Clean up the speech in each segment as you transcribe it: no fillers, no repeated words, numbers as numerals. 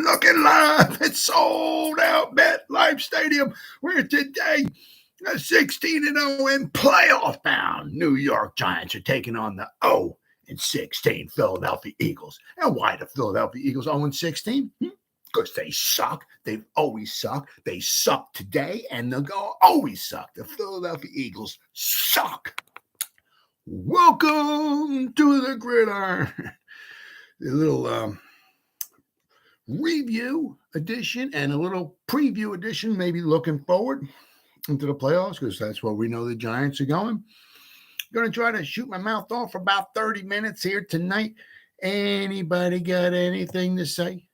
looking live at Sold Out MetLife Stadium, where today the 16-0 and playoff bound New York Giants are taking on the 0-16 Philadelphia Eagles. And why the Philadelphia Eagles 0-16? Because they suck. They've always sucked. They suck today, and they'll always suck. The Philadelphia Eagles suck. Welcome to the Gridiron. The little review edition and a little preview edition, maybe looking forward into the playoffs, because that's where we know the Giants are going. I'm going to try to shoot my mouth off for about 30 minutes here tonight. Anybody got anything to say?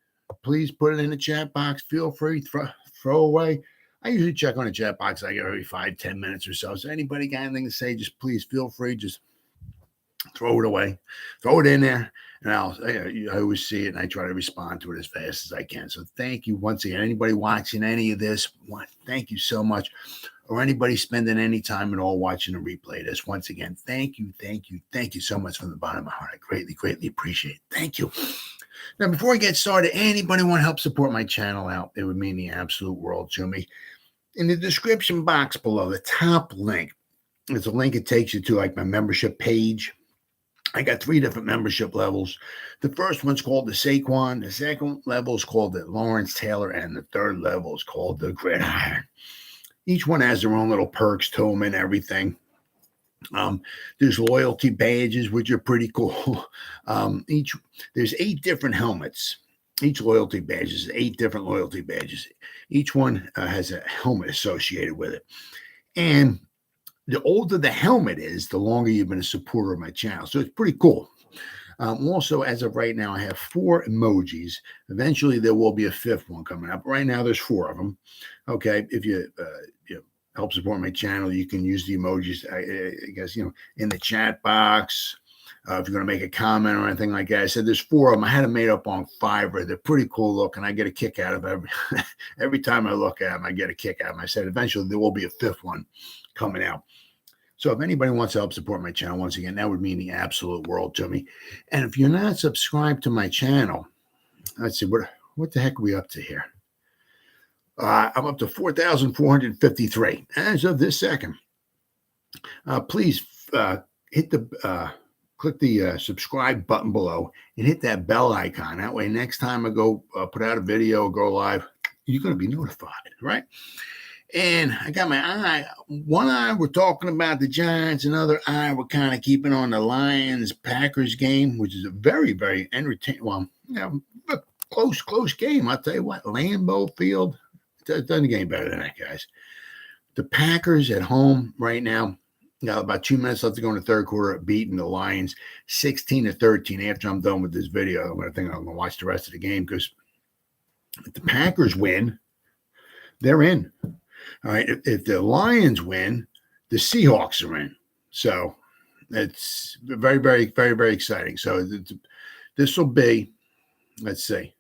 Please put it in the chat box. Feel free to throw away. I usually check on the chat box like every 5-10 minutes or so. So anybody got anything to say, just please feel free. Just throw it away. Throw it in there. And I always see it, and I try to respond to it as fast as I can. So thank you once again. Anybody watching any of this, thank you so much. Or anybody spending any time at all watching a replay of this, once again, thank you so much from the bottom of my heart. I greatly appreciate it. Thank you. Now, before I get started, anybody want to help support my channel out? It would mean the absolute world to me. In the description box below, the top link, there's a link that takes you to like my membership page. I got 3 different membership levels. The first one's called the Saquon. The second level is called the Lawrence Taylor. And the third level is called the Gridiron. Each one has their own little perks to them and everything. There's loyalty badges, which are pretty cool. There's 8 different helmets. Each loyalty badge is 8 different loyalty badges. Each one has a helmet associated with it. And the older the helmet is, the longer you've been a supporter of my channel. So it's pretty cool. Also, as of right now, I have 4 emojis. Eventually, there will be a 5th one coming up. Right now, there's 4 of them. Okay, if you help support my channel, you can use the emojis, I guess, in the chat box. If you're going to make a comment or anything like that. I said there's 4 of them. I had them made up on Fiverr. They're pretty cool looking. I get a kick out of every time I look at them. I get a kick out of them. I said eventually there will be a 5th one coming out. So if anybody wants to help support my channel, once again, that would mean the absolute world to me. And if you're not subscribed to my channel, let's see, what the heck are we up to here? I'm up to 4,453 as of this second. Please hit click the subscribe button below and hit that bell icon. That way, next time I go put out a video or go live, you're going to be notified, right? And I got my eye. One eye, we're talking about the Giants. Another eye, we're kind of keeping on the Lions-Packers game, which is a very, very entertaining. Well, a close game. I'll tell you what, Lambeau Field doesn't get any better than that, guys. The Packers at home right now, got about 2 minutes left to go in the third quarter, beating the Lions 16-13. After I'm done with this video, I'm going to watch the rest of the game, because if the Packers win, they're in. All right, if the Lions win, the Seahawks are in. So it's very, very, very, very exciting. So this will be, let's see,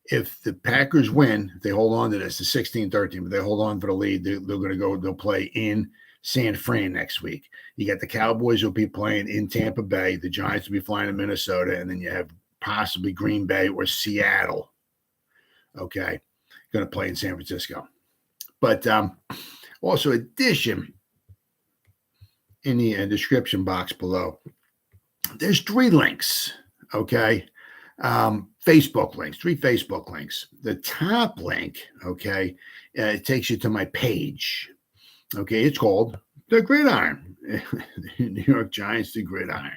if the Packers win, if they hold on to this, the 16-13, but they hold on for the lead, they're going to go, they'll play in San Fran next week. You got the Cowboys will be playing in Tampa Bay. The Giants will be flying to Minnesota, and then you have possibly Green Bay or Seattle. Okay, going to play in San Francisco. But also, addition in the description box below, there's 3 links. Okay, Facebook links, 3 Facebook links. The top link, okay, it takes you to my page. Okay, it's called The Gridiron. New York Giants, The Gridiron.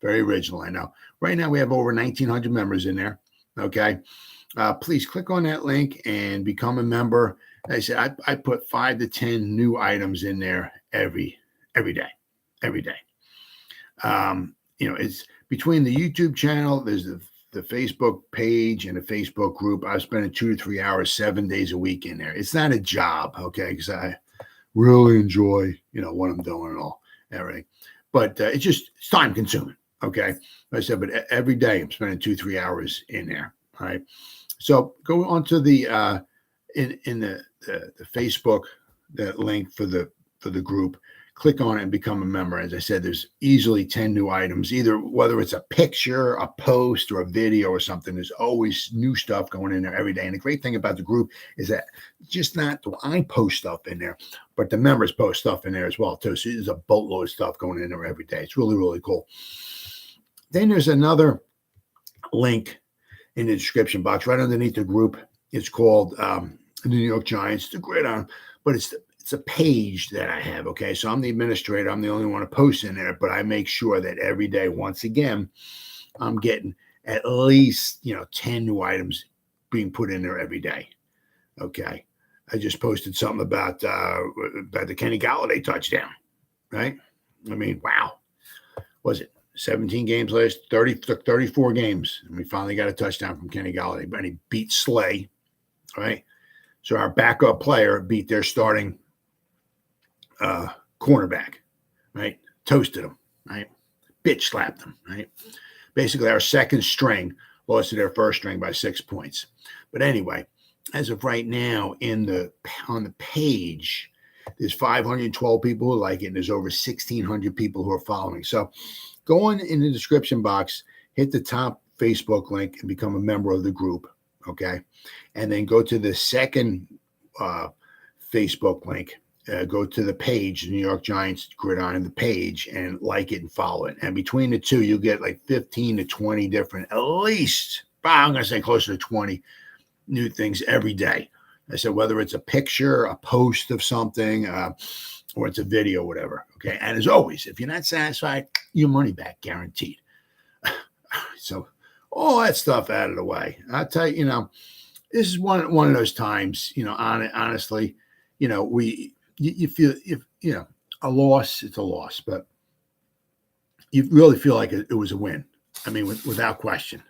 Very original, I know. Right now, we have over 1,900 members in there. Okay, please click on that link and become a member. Like I said, I put 5 to 10 new items in there every day. It's between the YouTube channel, there's the Facebook page and the Facebook group. I was spending 2 to 3 hours, 7 days a week in there. It's not a job, okay, because I really enjoy, what I'm doing and everything. But it's time consuming, okay? Like I said, but every day I'm spending 2-3 hours in there, all right? So go onto the in the Facebook, that link for the group. click on it and become a member. As I said, there's easily 10 new items, either whether it's a picture, a post, or a video or something. There's always new stuff going in there every day. And the great thing about the group is that just not do I post stuff in there, but the members post stuff in there as well, too. So there's a boatload of stuff going in there every day. It's really, really cool. Then there's another link in the description box right underneath the group. It's called the New York Giants, the Gridiron, but it's a page that I have, okay? So I'm the administrator. I'm the only one to post in there, but I make sure that every day, once again, I'm getting at least, 10 new items being put in there every day, okay? I just posted something about the Kenny Golladay touchdown, right? I mean, wow. Was it 17 games last, 34 games, and we finally got a touchdown from Kenny Golladay, but he beat Slay, right? So our backup player beat their starting cornerback, right? Toasted him, right? Bitch slapped him, right? Basically, our second string lost to their first string by 6 points. But anyway, as of right now, on the page, there's 512 people who like it, and there's over 1,600 people who are following. So go on in the description box, hit the top Facebook link, and become a member of the group, okay? And then go to the second Facebook link. Go to the page, New York Giants Gridiron, the page, and like it and follow it. And between the two, you'll get like 15 to 20 different, at least, I'm going to say closer to 20 new things every day. I said, whether it's a picture, a post of something, or it's a video, whatever. Okay. And as always, if you're not satisfied, your money back guaranteed. So all that stuff out of the way. I'll tell you, this is one of those times, honestly, you feel, if a loss, it's a loss, but you really feel like it was a win. I mean, without question.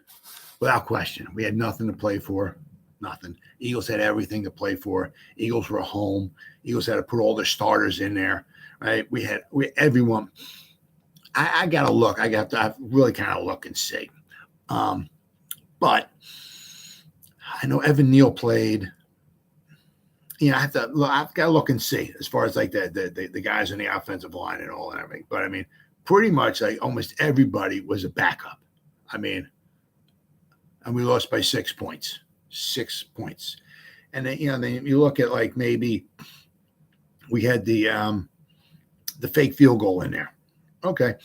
We had nothing to play for, nothing. Eagles had everything to play for. Eagles were home. Eagles had to put all their starters in there, right? We everyone. I got to look. I really kind of look and see. But I know Evan Neal played. I've got to look and see as far as like the guys on the offensive line and all and everything. But I mean, pretty much like almost everybody was a backup. I mean, and we lost by 6 points. 6 points. And then then you look at like maybe we had the fake field goal in there. Okay.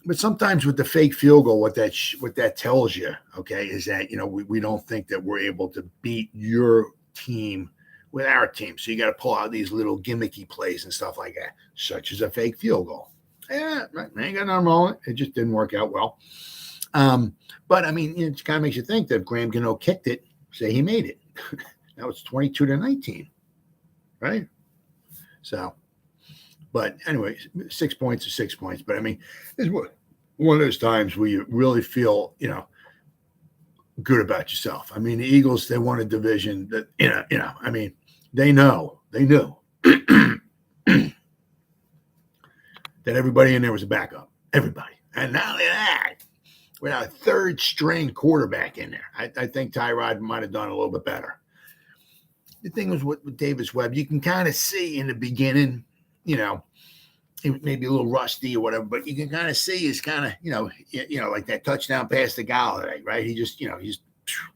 But sometimes with the fake field goal, what that tells you, okay, is that we don't think that we're able to beat your team with our team. So you got to pull out these little gimmicky plays and stuff like that, such as a fake field goal. Yeah, right. I ain't got nothing wrong with it. It just didn't work out well. But I mean, it kind of makes you think that if Graham Gano kicked it, say he made it. Now it's 22-19, right? So, but anyway, 6 points is 6 points. But I mean, it's one of those times where you really feel, good about yourself. I mean, the Eagles, they won a division that, I mean, they knew that everybody in there was a backup. Everybody. And not only that, we had a third string quarterback in there. I think Tyrod might have done a little bit better. The thing was with Davis Webb, you can kind of see in the beginning, it may be a little rusty or whatever, but you can kind of see he's kind of, like that touchdown pass to Golladay, right? He just,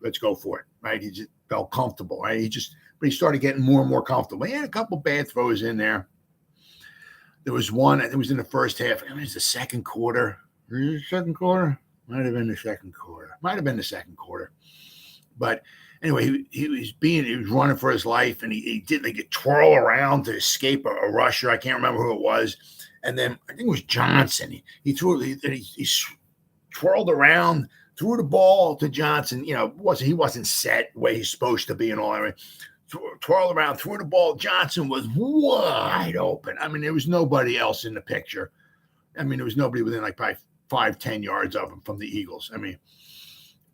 let's go for it, right? He just felt comfortable, right? But he started getting more and more comfortable. He had a couple bad throws in there. There was one, it was in the first half. I mean, it was the second quarter. Second quarter? Might have been the second quarter. But anyway, he was running for his life, and he did like a twirl around to escape a rusher. I can't remember who it was. And then I think it was Johnson. He twirled around, threw the ball to Johnson. He wasn't set the way he's supposed to be and all that. Twirled around, threw the ball. Johnson was wide open. I mean, there was nobody else in the picture. I mean, there was nobody within like probably 5-10 yards of him from the Eagles. I mean,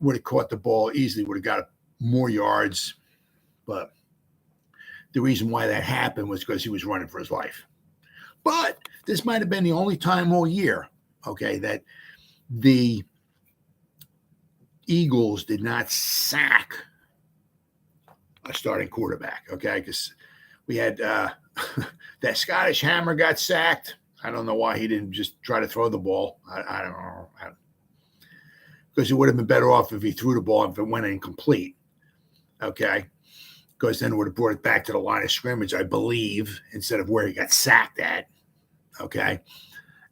would have caught the ball easily, would have got more yards. But the reason why that happened was because he was running for his life. But this might have been the only time all year, okay, that the Eagles did not sack a starting quarterback, okay, because We had that Scottish Hammer got sacked. I don't know why he didn't just try to throw the ball. I don't know. Because it would have been better off if he threw the ball if it went incomplete. Okay. Because then it would have brought it back to the line of scrimmage, I believe, instead of where he got sacked at. Okay.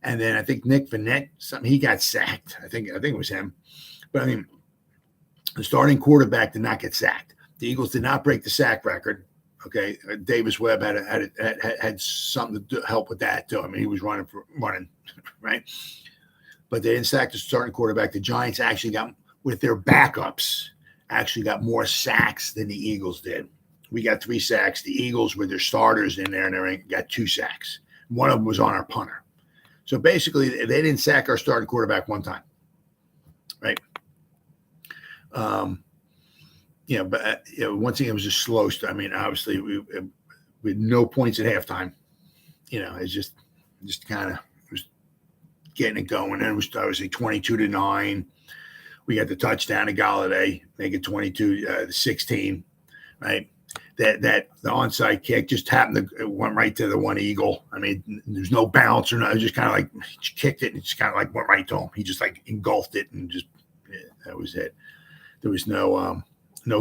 And then I think Nick Vanette, he got sacked. I think it was him. But I mean, the starting quarterback did not get sacked. The Eagles did not break the sack record. Okay. Davis Webb had something to help with that too. I mean, he was running, right? But they didn't sack the starting quarterback. The Giants actually got, with their backups, actually got more sacks than the Eagles did. We got 3 sacks. The Eagles, with their starters in there and everything, got 2 sacks. One of them was on our punter. So basically, they didn't sack our starting quarterback one time, right? But once again, it was just slow. I mean, obviously, we had no points at halftime. It's just kind of was getting it going. And it was obviously 22-9. We got the touchdown to Golladay, make it 22-16, right? That the onside kick just happened to went right to the one Eagle. I mean, there's no bounce or nothing. It was just kind of like he kicked it and it just kind of like went right to him. He just like engulfed it and just that was it. There was no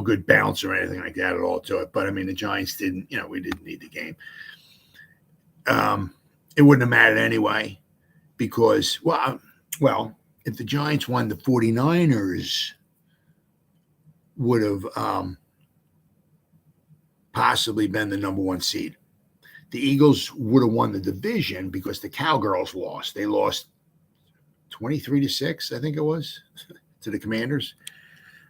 good bounce or anything like that at all to it. But I mean, the Giants didn't. We didn't need the game. It wouldn't have mattered anyway because well, if the Giants won, the 49ers would have possibly been the number 1 seed. The Eagles would have won the division because the Cowgirls lost. They lost 23-6, I think it was, to the Commanders.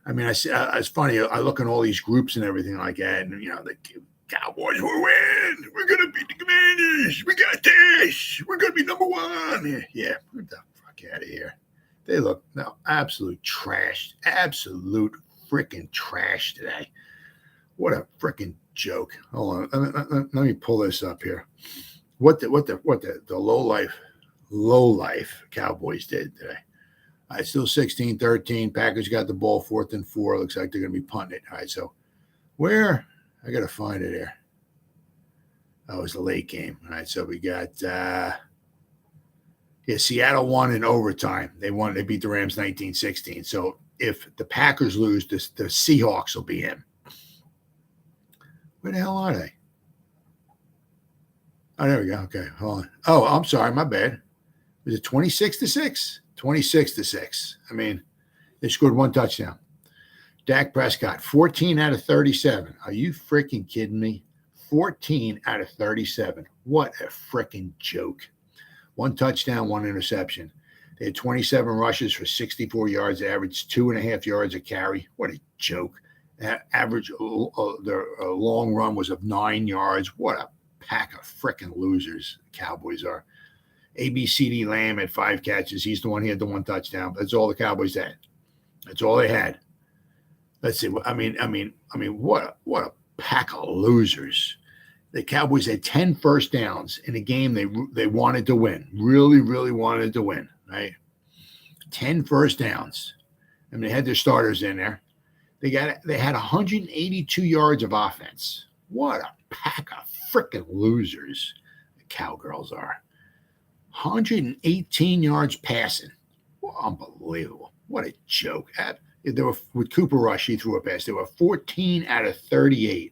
I mean, it's funny. I look in all these groups and everything like that, and the Cowboys will win. We're gonna beat the Commanders. We got this. We're gonna be number 1. Yeah, get the fuck out of here. They look absolute trash. Absolute freaking trash today. What a freaking joke. Hold on. Let me pull this up here. What the low life Cowboys did today. All right, still 16-13. Packers got the ball 4th and 4. Looks like they're going to be punting it. All right, so where? I got to find it here. That was a late game. All right, so we got Seattle won in overtime. They beat the Rams 19-16. So if the Packers lose, the Seahawks will be in. Where the hell are they? Oh, there we go. Okay, hold on. Oh, I'm sorry. My bad. Was it 26-6? 26-6. I mean, they scored 1 touchdown. Dak Prescott, 14 out of 37. Are you freaking kidding me? 14 out of 37. What a freaking joke. 1 touchdown, 1 interception. They had 27 rushes for 64 yards, averaged 2.5 yards a carry. What a joke. Average, their long run was of 9 yards. What a pack of freaking losers the Cowboys are. ABCD Lamb had 5 catches. He's the one who had the 1 touchdown. That's all the Cowboys had. That's all they had. Let's see. I mean, what a pack of losers. The Cowboys had 10 first downs in a game they wanted to win. Really, really wanted to win, right? 10 first downs. I mean, they had their starters in there. They had 182 yards of offense. What a pack of freaking losers the Cowgirls are. 118 yards passing. Unbelievable. What a joke. They were, with Cooper Rush, he threw a pass. They were 14 out of 38.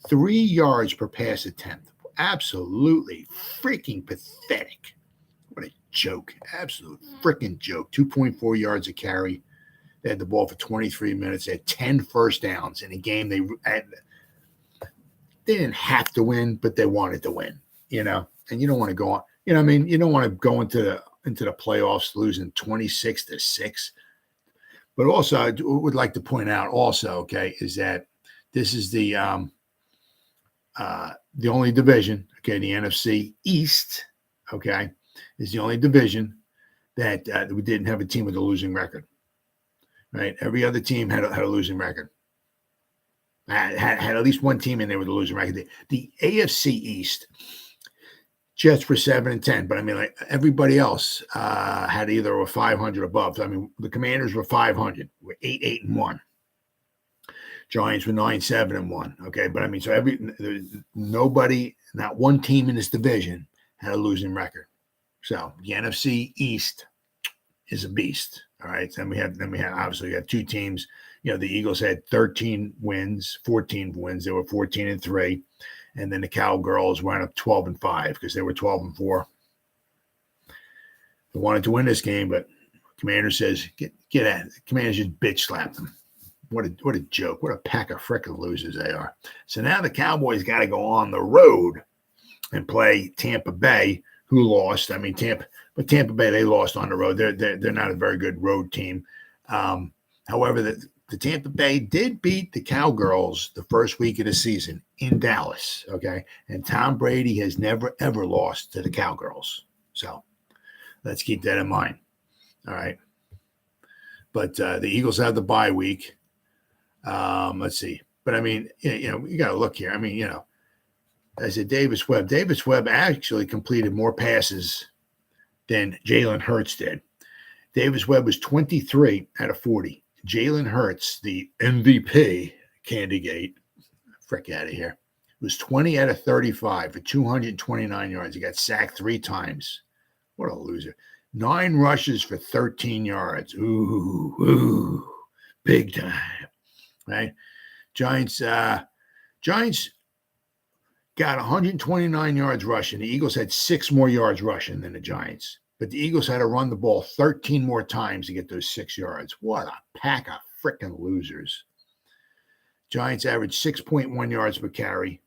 3 yards per pass attempt. Absolutely freaking pathetic. What a joke. Absolute freaking joke. 2.4 yards a carry. They had the ball for 23 minutes. They had 10 first downs in a game they didn't have to win, but they wanted to win, and you don't want to go on. You don't want to go into the playoffs losing 26-6. But also, I would like to point out also, okay, is that this is the only division, okay, the NFC East, okay, is the only division that we didn't have a team with a losing record, right? Every other team had a losing record. Had at least one team in there with a losing record. The AFC East, Jets were 7-10, but I mean, like everybody else had either a 500 above. I mean, the Commanders were 500, were 8-1. Giants were 9-7-1. Okay, but I mean, so nobody, not one team in this division had a losing record. So the NFC East is a beast. All right. Then we have obviously we had two teams. You know, the Eagles had 13 wins, 14 wins. They were 14-3. And then the Cowgirls wound up 12-5 because they were 12-4. They wanted to win this game, but Commander says, get at it. Commanders just bitch slapped them. What a joke. What a pack of frickin' losers they are. So now the Cowboys got to go on the road and play Tampa Bay, who lost. I mean, Tampa Bay, they lost on the road. They're not a very good road team. However, the Tampa Bay did beat the Cowgirls the first week of the season in Dallas, okay? And Tom Brady has never, ever lost to the Cowgirls. So let's keep that in mind. All right. But the Eagles have the bye week. Let's see. But, I mean, you got to look here. I mean, I said Davis Webb actually completed more passes than Jalen Hurts did. Davis Webb was 23 out of 40. Jalen Hurts, the MVP candidate, frick out of here, was 20 out of 35 for 229 yards. He got sacked 3 times. What a loser. 9 rushes for 13 yards. Ooh, big time. Right? Giants got 129 yards rushing. The Eagles had 6 more yards rushing than the Giants. But the Eagles had to run the ball 13 more times to get those 6 yards. What a pack of freaking losers. Giants averaged 6.1 yards per carry.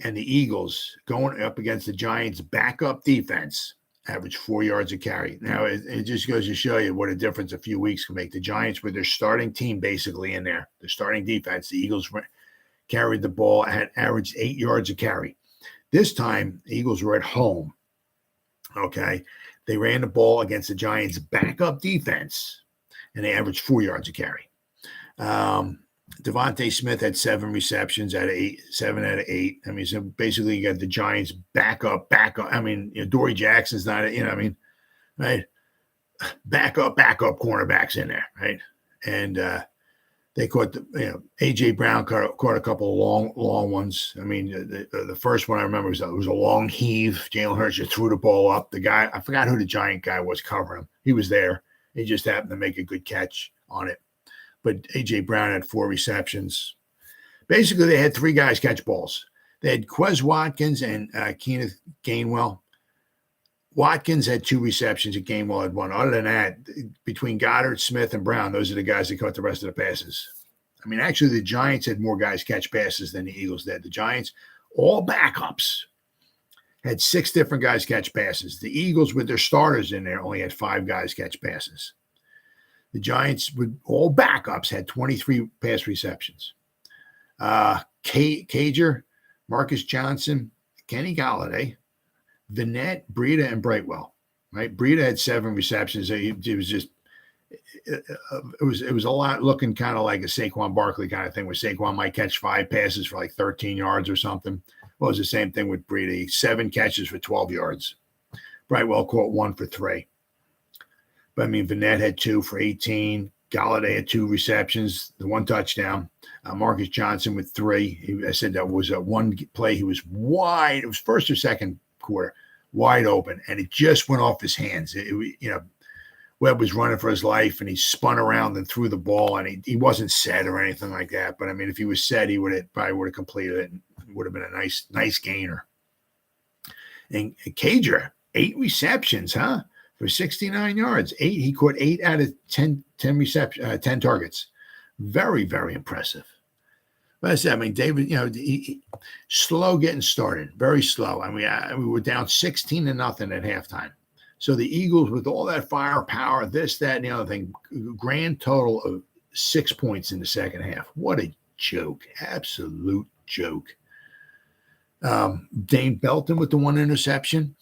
And the Eagles, going up against the Giants' backup defense, averaged 4 yards a carry. Now, it just goes to show you what a difference a few weeks can make. The Giants, with their starting team basically in there, their starting defense, the Eagles carried the ball at averaged 8 yards a carry. This time, the Eagles were at home. Okay. They ran the ball against the Giants' backup defense, and they averaged 4 yards a carry. DeVonta Smith had 7 receptions out of 8, 7 out of 8. I mean, so basically you got the Giants backup. I mean, Adoree Jackson's not, right? Backup cornerbacks in there, right? And they caught A.J. Brown caught a couple of long ones. I mean, the first one I remember was a long heave. Jalen Hurts just threw the ball up. The guy, I forgot who the Giant guy was covering him. He was there. He just happened to make a good catch on it. But A.J. Brown had 4 receptions. Basically, they had 3 guys catch balls. They had Quez Watkins and Kenneth Gainwell. Watkins had 2 receptions and Gainwell had 1. Other than that, between Goddard, Smith, and Brown, those are the guys that caught the rest of the passes. I mean, actually, the Giants had more guys catch passes than the Eagles did. The Giants, all backups, had 6 different guys catch passes. The Eagles, with their starters in there, only had 5 guys catch passes. The Giants, with all backups, had 23 pass receptions. Cager, Marcus Johnson, Kenny Golladay, Vinette, Breida, and Brightwell. Right, Breida had 7 receptions. It was just, it was a lot looking kind of like a Saquon Barkley kind of thing, where Saquon might catch 5 passes for like 13 yards or something. Well, it was the same thing with Breida. 7 catches for 12 yards. Brightwell caught 1 for 3. But I mean, Vinette had 2 for 18. Golladay had 2 receptions, the 1 touchdown. Marcus Johnson with 3. I said that was a 1 play. He was wide. It was first or second quarter, wide open, and it just went off his hands. Webb was running for his life, and he spun around and threw the ball, and he wasn't set or anything like that. But I mean, if he was set, he probably would have completed it, and it would have been a nice gainer. And Cager, 8 receptions, for 69 yards. He caught 8 out of 10 targets. Very, very impressive. But I said, I mean, David, he slow getting started, very slow. I mean, we were down 16-0 at halftime. So the Eagles, with all that firepower, this, that, and the other thing, grand total of 6 points in the second half. What a joke. Absolute joke. Dane Belton with the 1 interception,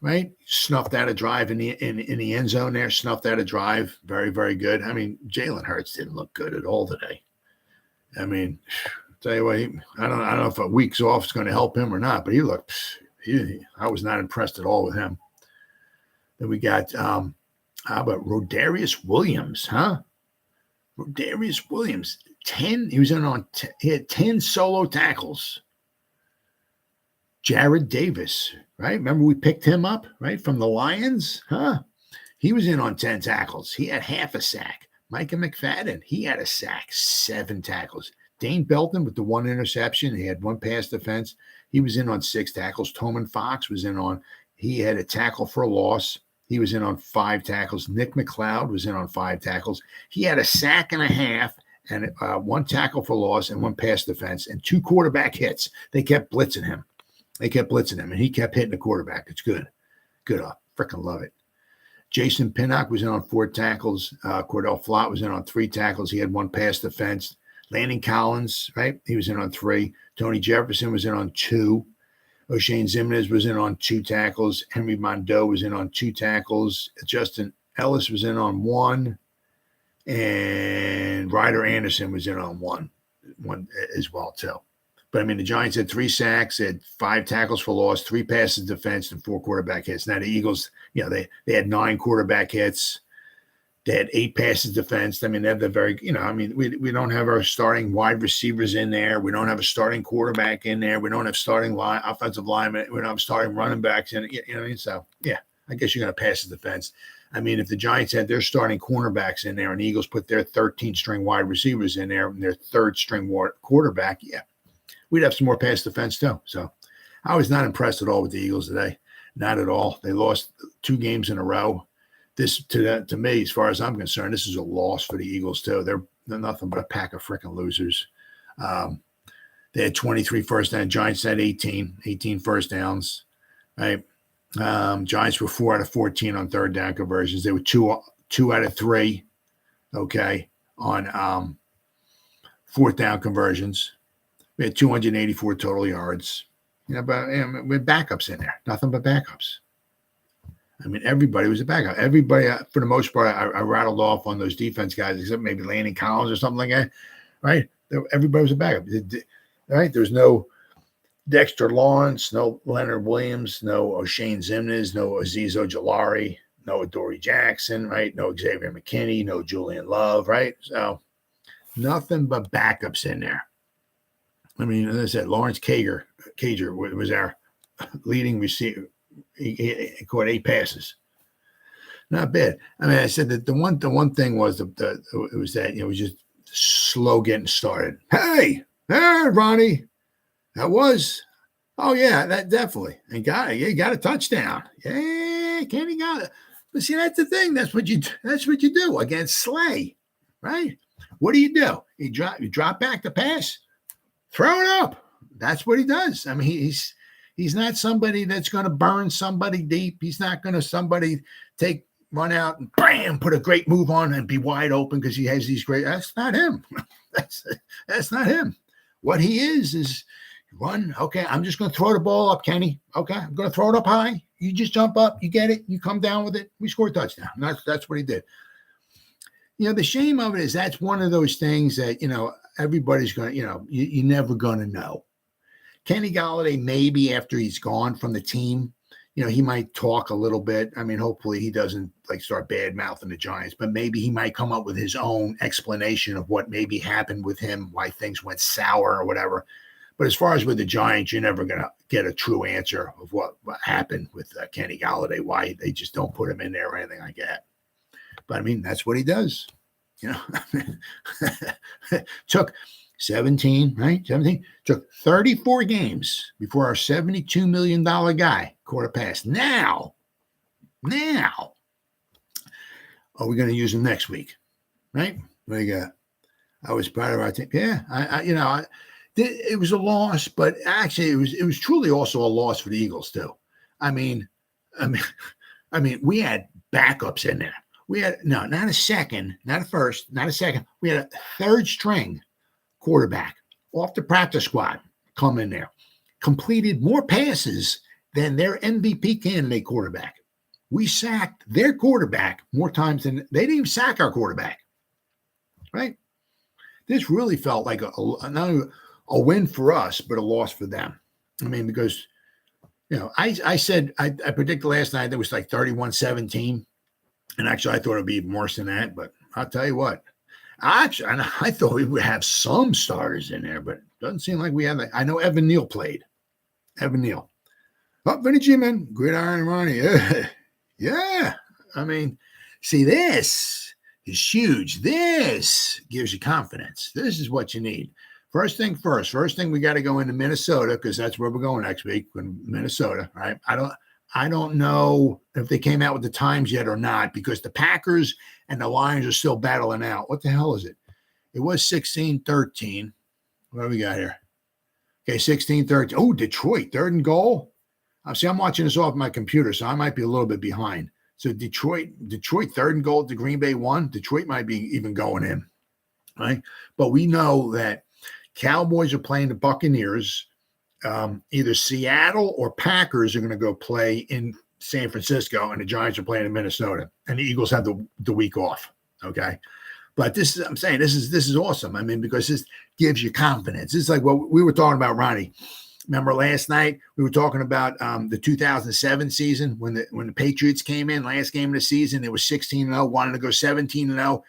right? Snuffed out a drive in the end zone there, snuffed out a drive. Very, very good. I mean, Jalen Hurts didn't look good at all today. I mean, tell you what, I don't know if a week's off is going to help him or not, but I was not impressed at all with him. Then we got, how about Rodarius Williams, Darius Williams, 10. He was in on. He had 10 solo tackles. Jared Davis, right? Remember we picked him up, right, from the Lions, huh? He was in on 10 tackles. He had half a sack. Micah McFadden, he had a sack, 7 tackles. Dane Belton with the 1 interception. He had 1 pass defense. He was in on 6 tackles. Toman Fox was in on. He had a tackle for a loss. He was in on 5 tackles. Nick McLeod was in on 5 tackles. He had a sack and a half and 1 tackle for loss and 1 pass defense and 2 quarterback hits. They kept blitzing him. And he kept hitting the quarterback. It's good. Good. I freaking love it. Jason Pinnock was in on 4 tackles. Cordell Flott was in on 3 tackles. He had 1 pass defense. Landon Collins, right? He was in on 3. Tony Jefferson was in on 2. Oshane Ximines was in on 2 tackles. Henry Mondeau was in on 2 tackles. Justin Ellis was in on 1. And Ryder Anderson was in on one as well, too. But, I mean, the Giants had 3 sacks, had 5 tackles for loss, 3 passes defense, and 4 quarterback hits. Now, the Eagles, they had 9 quarterback hits. They had 8 passes defense. I mean, they have the very, we don't have our starting wide receivers in there. We don't have a starting quarterback in there. We don't have starting offensive linemen. We don't have starting running backs in it. You know what I mean? So, yeah, I guess you're going to pass the defense. I mean, if the Giants had their starting cornerbacks in there and the Eagles put their 13-string wide receivers in there and their 3rd-string quarterback, yeah, we'd have some more pass defense too. So I was not impressed at all with the Eagles today. Not at all. They lost 2 games in a row. This to me, as far as I'm concerned, this is a loss for the Eagles too. They're nothing but a pack of freaking losers. They had 23 first down. Giants had 18 first downs. Right. Giants were 4 out of 14 on 3rd down conversions. They were 2 out of 3. Okay, on 4th down conversions. We had 284 total yards. But with backups in there, nothing but backups. I mean, everybody was a backup. Everybody, for the most part, I rattled off on those defense guys, except maybe Landon Collins or something like that, right? Everybody was a backup, right? There was no Dexter Lawrence, no Leonard Williams, no Oshane Ximines, no Azeez Ojulari, no Adoree Jackson, right? No Xavier McKinney, no Julian Love, right? So nothing but backups in there. I mean, as I said, Lawrence Cager was our leading receiver. He caught 8 passes. Not bad. I mean, I said that the one thing was it was that it was just slow getting started. Hey, Ronnie, that was. Oh yeah, that definitely. And he got a touchdown. Yeah, Kenny got it. But see, that's the thing. That's what you do against Slay, right? What do? You drop back the pass, throw it up. That's what he does. I mean, he's not somebody that's going to burn somebody deep. He's not going to run out and bam, put a great move on and be wide open because he has these great. That's not him. That's not him. What he is run. Okay, I'm just going to throw the ball up, Kenny. Okay, I'm going to throw it up high. You just jump up, you get it, you come down with it. We score a touchdown. That's what he did. The shame of it is that's one of those things that everybody's going to. You're never going to know. Kenny Golladay, maybe after he's gone from the team, he might talk a little bit. I mean, hopefully he doesn't start bad mouthing the Giants, but maybe he might come up with his own explanation of what maybe happened with him, why things went sour or whatever. But as far as with the Giants, you're never going to get a true answer of what happened with Kenny Golladay, why they just don't put him in there or anything like that. But I mean, that's what he does. Took 17, right? 17. Took 34 games before our $72 million guy caught a pass. Now, are we going to use him next week? Right? What do you got? I was part of our team. Yeah, it was a loss, but actually it was truly also a loss for the Eagles too. I mean, we had backups in there. We had not a second, not a first, not a second. We had a 3rd string quarterback off the practice squad come in there, completed more passes than their MVP candidate quarterback. We sacked their quarterback more times than they didn't even sack our quarterback. Right? This really felt like not a win for us, but a loss for them. I mean, because I said I predicted last night that it was like 31-17. And actually, I thought it would be even worse than that. But I'll tell you what, Actually, I thought we would have some starters in there, but it doesn't seem like we have that. I know Evan Neal played. Evan Neal. Oh, Vinny G-Man, Gridiron and Ronnie. Yeah. Yeah. I mean, see, this is huge. This gives you confidence. This is what you need. First thing first. First thing, we got to go into Minnesota because that's where we're going next week. In Minnesota, right? I don't know if they came out with the times yet or not because the Packers and the Lions are still battling out. What the hell is it? It was 16-13. What do we got here? Okay, 16-13. Oh, Detroit, 3rd and goal. See, I'm watching this off my computer, so I might be a little bit behind. So Detroit, 3rd and goal to Green Bay 1. Detroit might be even going in, right? But we know that Cowboys are playing the Buccaneers. Either Seattle or Packers are going to go play in San Francisco, and the Giants are playing in Minnesota, and the Eagles have the week off. Okay, but this is, I'm saying, this is awesome. I mean, because this gives you confidence. It's like what we were talking about, Ronnie. Remember last night we were talking about the 2007 season when the Patriots came in, last game of the season. It was 16-0, wanted to go 17-0.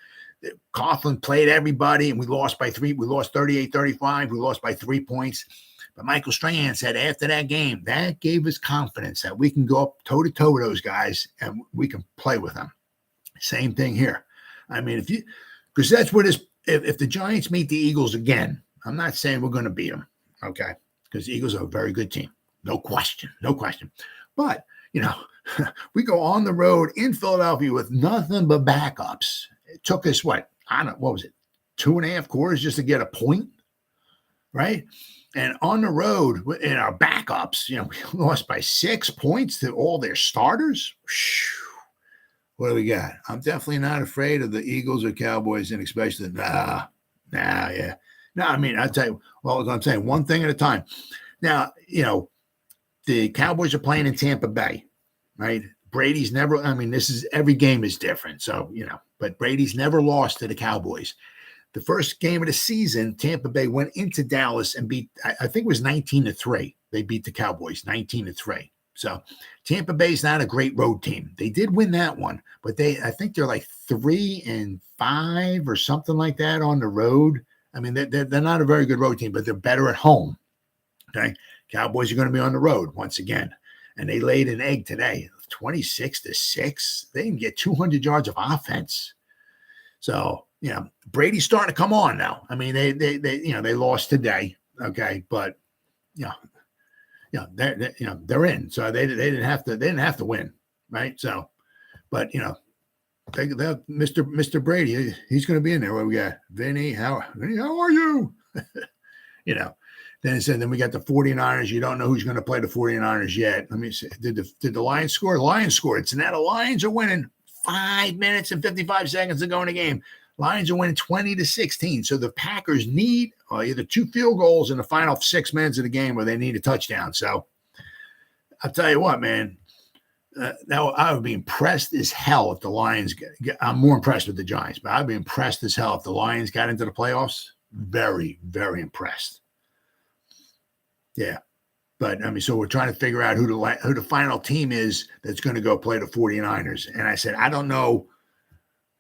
Coughlin played everybody, and we lost by 3. We lost 38-35. We lost by 3 points. But Michael Strahan said after that game, that gave us confidence that we can go up toe-to-toe with those guys and we can play with them. Same thing here. I mean, because that's what is, if the Giants meet the Eagles again, I'm not saying we're going to beat them, okay? Because the Eagles are a very good team. No question. But, we go on the road in Philadelphia with nothing but backups. It took us, what was it, 2.5 quarters just to get a point, right? And on the road in our backups, we lost by 6 points to all their starters. What do we got? I'm definitely not afraid of the Eagles or Cowboys, and especially yeah. No, I mean, I'll tell you, well, I'm saying one thing at a time. Now, the Cowboys are playing in Tampa Bay, right? Brady's never, I mean, every game is different. So, but Brady's never lost to the Cowboys. The first game of the season, Tampa Bay went into Dallas and beat, I think it was 19-3. They beat the Cowboys 19-3. So Tampa Bay's not a great road team. They did win that one, but I think they're like 3-5 or something like that on the road. I mean, they're not a very good road team, but they're better at home. Okay. Cowboys are going to be on the road once again. And they laid an egg today, 26-6. They didn't get 200 yards of offense. So, Brady's starting to come on now. I mean, they lost today. Okay. But, they're in. So they didn't have to win. Right. So, but, Mr. Brady, he's going to be in there. What we got? Vinny, how are you? Then it said, then we got the 49ers. You don't know who's going to play the 49ers yet. Let me see. Did the Lions score? The Lions scored. So now the Lions are winning 5 minutes and 55 seconds to go in the game. Lions are winning 20-16. So the Packers need either 2 field goals in the final 6 minutes of the game, or they need a touchdown. So I'll tell you what, man. Now I would be impressed as hell if the Lions I'm more impressed with the Giants, but I'd be impressed as hell if the Lions got into the playoffs. Very, very impressed. Yeah. But I mean, so we're trying to figure out who the final team is that's going to go play the 49ers. And I said, I don't know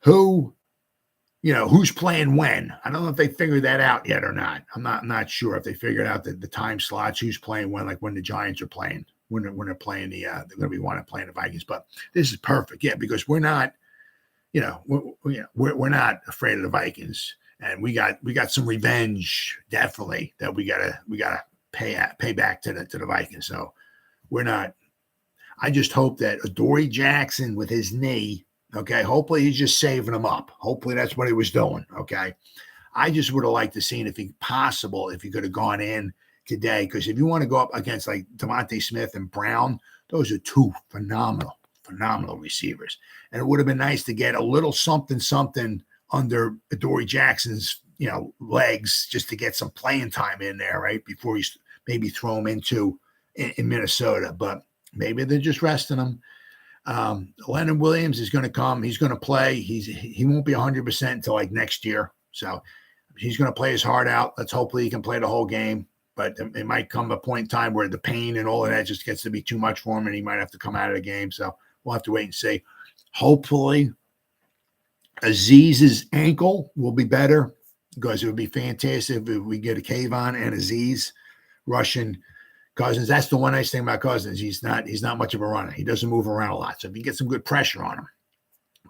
who's playing when. I don't know if they figured that out yet or not. I'm not sure if they figured out the time slots, who's playing when, like when the Giants are playing. When they're playing they're going to be wanting to play the Vikings, but this is perfect, because we're not, we're not afraid of the Vikings, and we got some revenge definitely that we gotta pay back to the Vikings. So we're not. I just hope that Adoree Jackson with his knee, okay. Hopefully he's just saving him up. Hopefully that's what he was doing, okay. I just would have liked to seen if he could have gone in today, because if you want to go up against like DeVonta Smith and Brown, those are 2 phenomenal receivers. And it would have been nice to get a little something under Adoree Jackson's, legs, just to get some playing time in there, right? Before you maybe throw him in Minnesota, but maybe they're just resting him. Leonard Williams is going to come. He's going to play. He won't be 100% until like next year. So he's going to play his heart out. Let's hopefully he can play the whole game. But it might come a point in time where the pain and all of that just gets to be too much for him, and he might have to come out of the game. So we'll have to wait and see. Hopefully Azeez's ankle will be better because it would be fantastic if we get a Kayvon and Azeez rushing Cousins. That's the one nice thing about Cousins. He's not much of a runner. He doesn't move around a lot. So if you get some good pressure on him.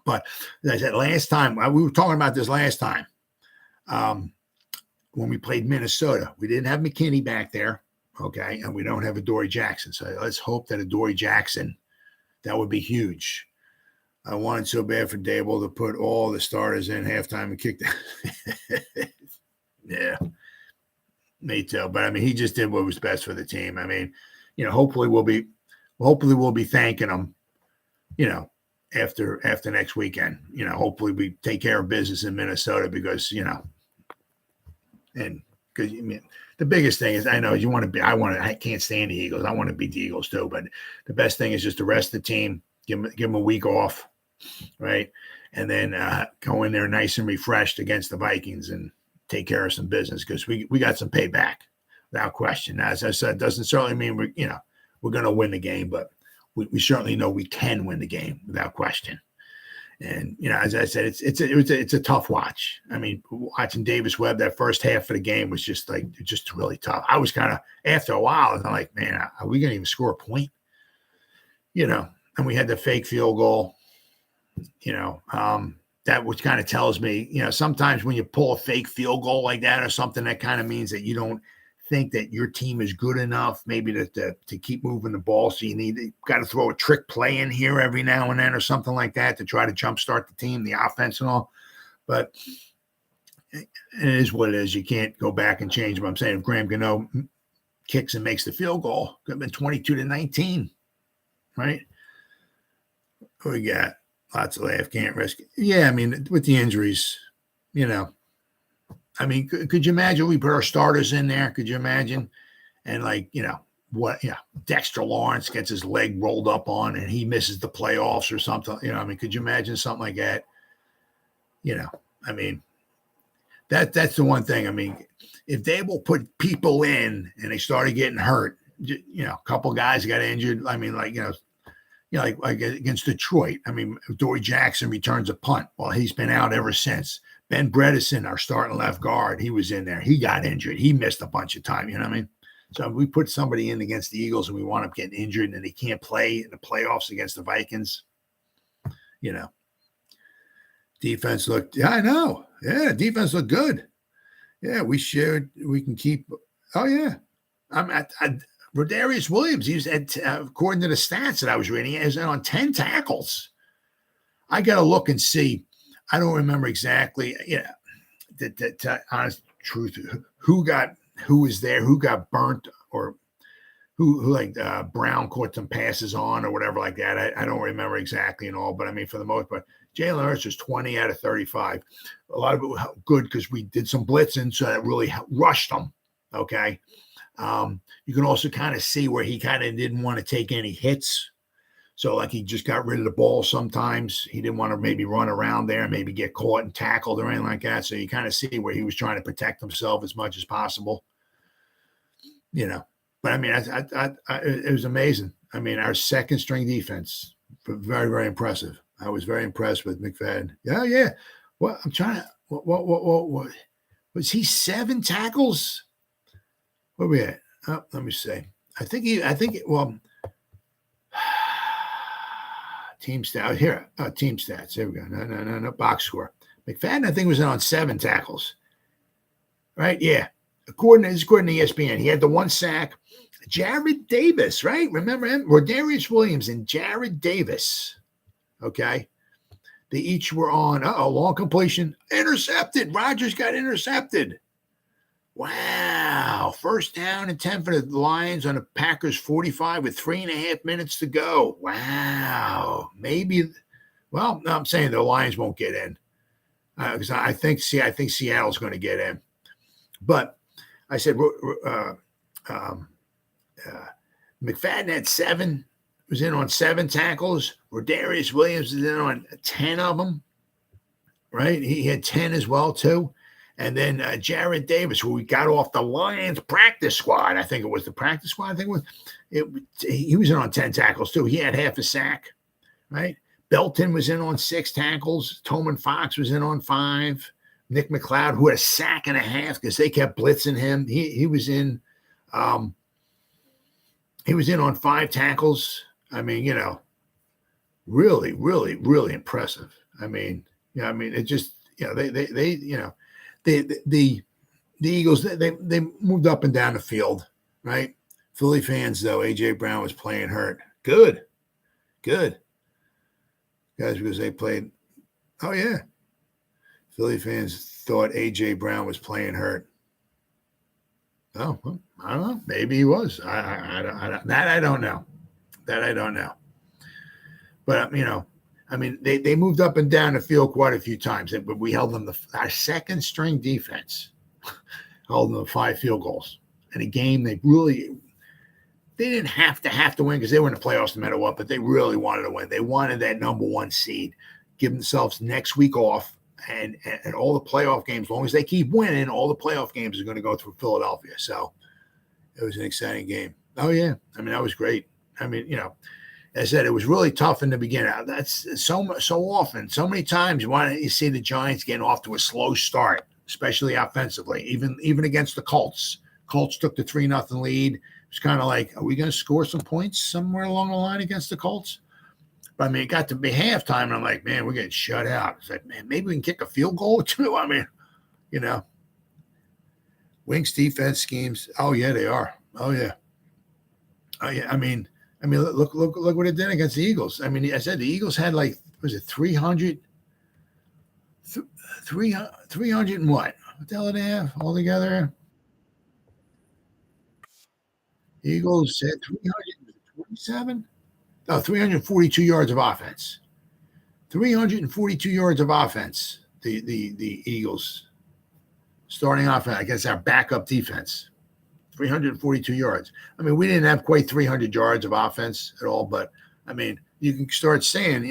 But as I said last time, we were talking about this last time when we played Minnesota. We didn't have McKinney back there, okay, and we don't have Adoree Jackson. So let's hope that Adoree Jackson, that would be huge. I wanted so bad for Dable to put all the starters in halftime and kick them. Yeah, me too. But I mean, he just did what was best for the team. I mean, hopefully we'll be thanking him, after next weekend. Hopefully we take care of business in Minnesota because, and because the biggest thing is I can't stand the Eagles. I want to beat the Eagles too, but the best thing is just to rest the team, give them a week off. Right. And then go in there nice and refreshed against the Vikings and take care of some business because we got some payback without question. Now, as I said, doesn't certainly mean we're going to win the game, but we certainly know we can win the game without question. And, as I said, it's a tough watch. I mean, watching Davis Webb, that first half of the game was just really tough. I was kind of, after a while, I'm like, man, are we going to even score a point? And we had the fake field goal. That which kind of tells me, sometimes when you pull a fake field goal like that or something, that kind of means that you don't think that your team is good enough, maybe to keep moving the ball. So you got to throw a trick play in here every now and then or something like that to try to jumpstart the team, the offense and all. But it is what it is. You can't go back and change what I'm saying. If Graham Gano kicks and makes the field goal, could have been 22-19, right? What we got? Lots of laugh, can't risk it. Yeah, I mean, with the injuries, I mean, could you imagine we put our starters in there? Could you imagine? And Dexter Lawrence gets his leg rolled up on and he misses the playoffs or something. I mean, could you imagine something like that? I mean, that's the one thing. I mean, if they will put people in and they started getting hurt, a couple guys got injured. I mean, like against Detroit. I mean, Adoree Jackson returns a punt. Well, he's been out ever since. Ben Bredesen, our starting left guard, he was in there. He got injured. He missed a bunch of time. You know what I mean? So if we put somebody in against the Eagles and we wind up getting injured and they can't play in the playoffs against the Vikings, defense looked, yeah, I know. Yeah, defense looked good. Yeah, we can keep, oh, yeah. Rodarius Williams, he was according to the stats that I was reading, he was on 10 tackles. I got to look and see. I don't remember exactly. The honest truth, who was there, who got burnt, or who Brown caught some passes on or whatever like that. I don't remember exactly and all, but I mean, for the most part, Jalen Hurts was 20 out of 35. A lot of it was good because we did some blitzing, so that really rushed them. Okay. You can also kind of see where he kind of didn't want to take any hits. So he just got rid of the ball sometimes. He didn't want to maybe run around there, maybe get caught and tackled or anything like that. So you kind of see where he was trying to protect himself as much as possible. But I mean, it was amazing. I mean, our second string defense, very, very impressive. I was very impressed with McFadden. Yeah. Well, I'm trying to, what was he 7 tackles? Where we at? Oh, let me see. Team stats here. Team stats. There we go. No. Box score. McFadden, I think, was on 7 tackles. Right? Yeah. According to ESPN, he had the 1 sack. Jared Davis, right? Remember him? Rodarius Williams and Jared Davis. Okay. They each were on long completion. Intercepted. Rodgers got intercepted. Wow. First down and 10 for the Lions on the Packers 45 with 3.5 minutes to go. Wow. Maybe. Well, no, I'm saying the Lions won't get in because I think Seattle's going to get in. But I said McFadden had 7, was in on 7 tackles. Rodarius Williams is in on 10 of them. Right? He had 10 as well, too. And then Jared Davis, who we got off the Lions practice squad. I think it was the practice squad. He was in on 10 tackles, too. He had half a sack, right? Belton was in on 6 tackles. Tolman Fox was in on 5. Nick McLeod, who had a sack and a half because they kept blitzing him. He was in on 5 tackles. I mean, really, really, really impressive. I mean, it just, the Eagles, they moved up and down the field, right? Philly fans, though, A.J. Brown was playing hurt. Good. Guys, because they played, oh, yeah. Philly fans thought A.J. Brown was playing hurt. Oh, well, I don't know. Maybe he was. I don't know. That I don't know. But, they moved up and down the field quite a few times. But we held them, our second string defense held them to 5 field goals. In a game they didn't have to win because they were in the playoffs no matter what, but they really wanted to win. They wanted that number 1 seed, give themselves next week off, and all the playoff games, as long as they keep winning, all the playoff games are going to go through Philadelphia. So it was an exciting game. Oh, yeah. That was great. As I said, it was really tough in the beginning. That's so often, so many times you see the Giants getting off to a slow start, especially offensively, even against the Colts. Colts took the 3-0 lead. It's kind of like, are we going to score some points somewhere along the line against the Colts? But, it got to be halftime, and I'm like, man, we're getting shut out. It's like, man, maybe we can kick a field goal or two. Wings defense schemes. Oh, yeah, they are. Oh, yeah. Look what it did against the Eagles. I said the Eagles had 300 and what? What the hell did they have altogether? Eagles had 327? No, 342 yards of offense. 342 yards of offense, the Eagles. Starting offense, I guess our backup defense. 342 yards. We didn't have quite 300 yards of offense at all, but, you can start saying,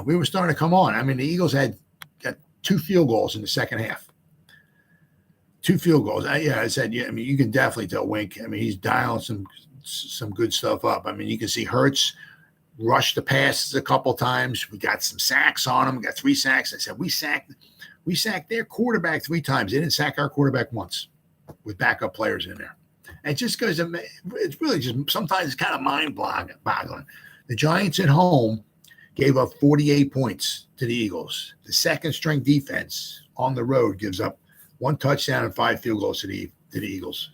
we were starting to come on. The Eagles got 2 field goals in the second half. 2 field goals. I said, you can definitely tell Wink. He's dialing some good stuff up. You can see Hurts rush the passes a couple times. We got some sacks on him. We got 3 sacks. I said, we sacked their quarterback 3 times. They didn't sack our quarterback once with backup players in there. And just because it's really just sometimes it's kind of mind-boggling. The Giants at home gave up 48 points to the Eagles. The second-string defense on the road gives up 1 touchdown and 5 field goals to the Eagles.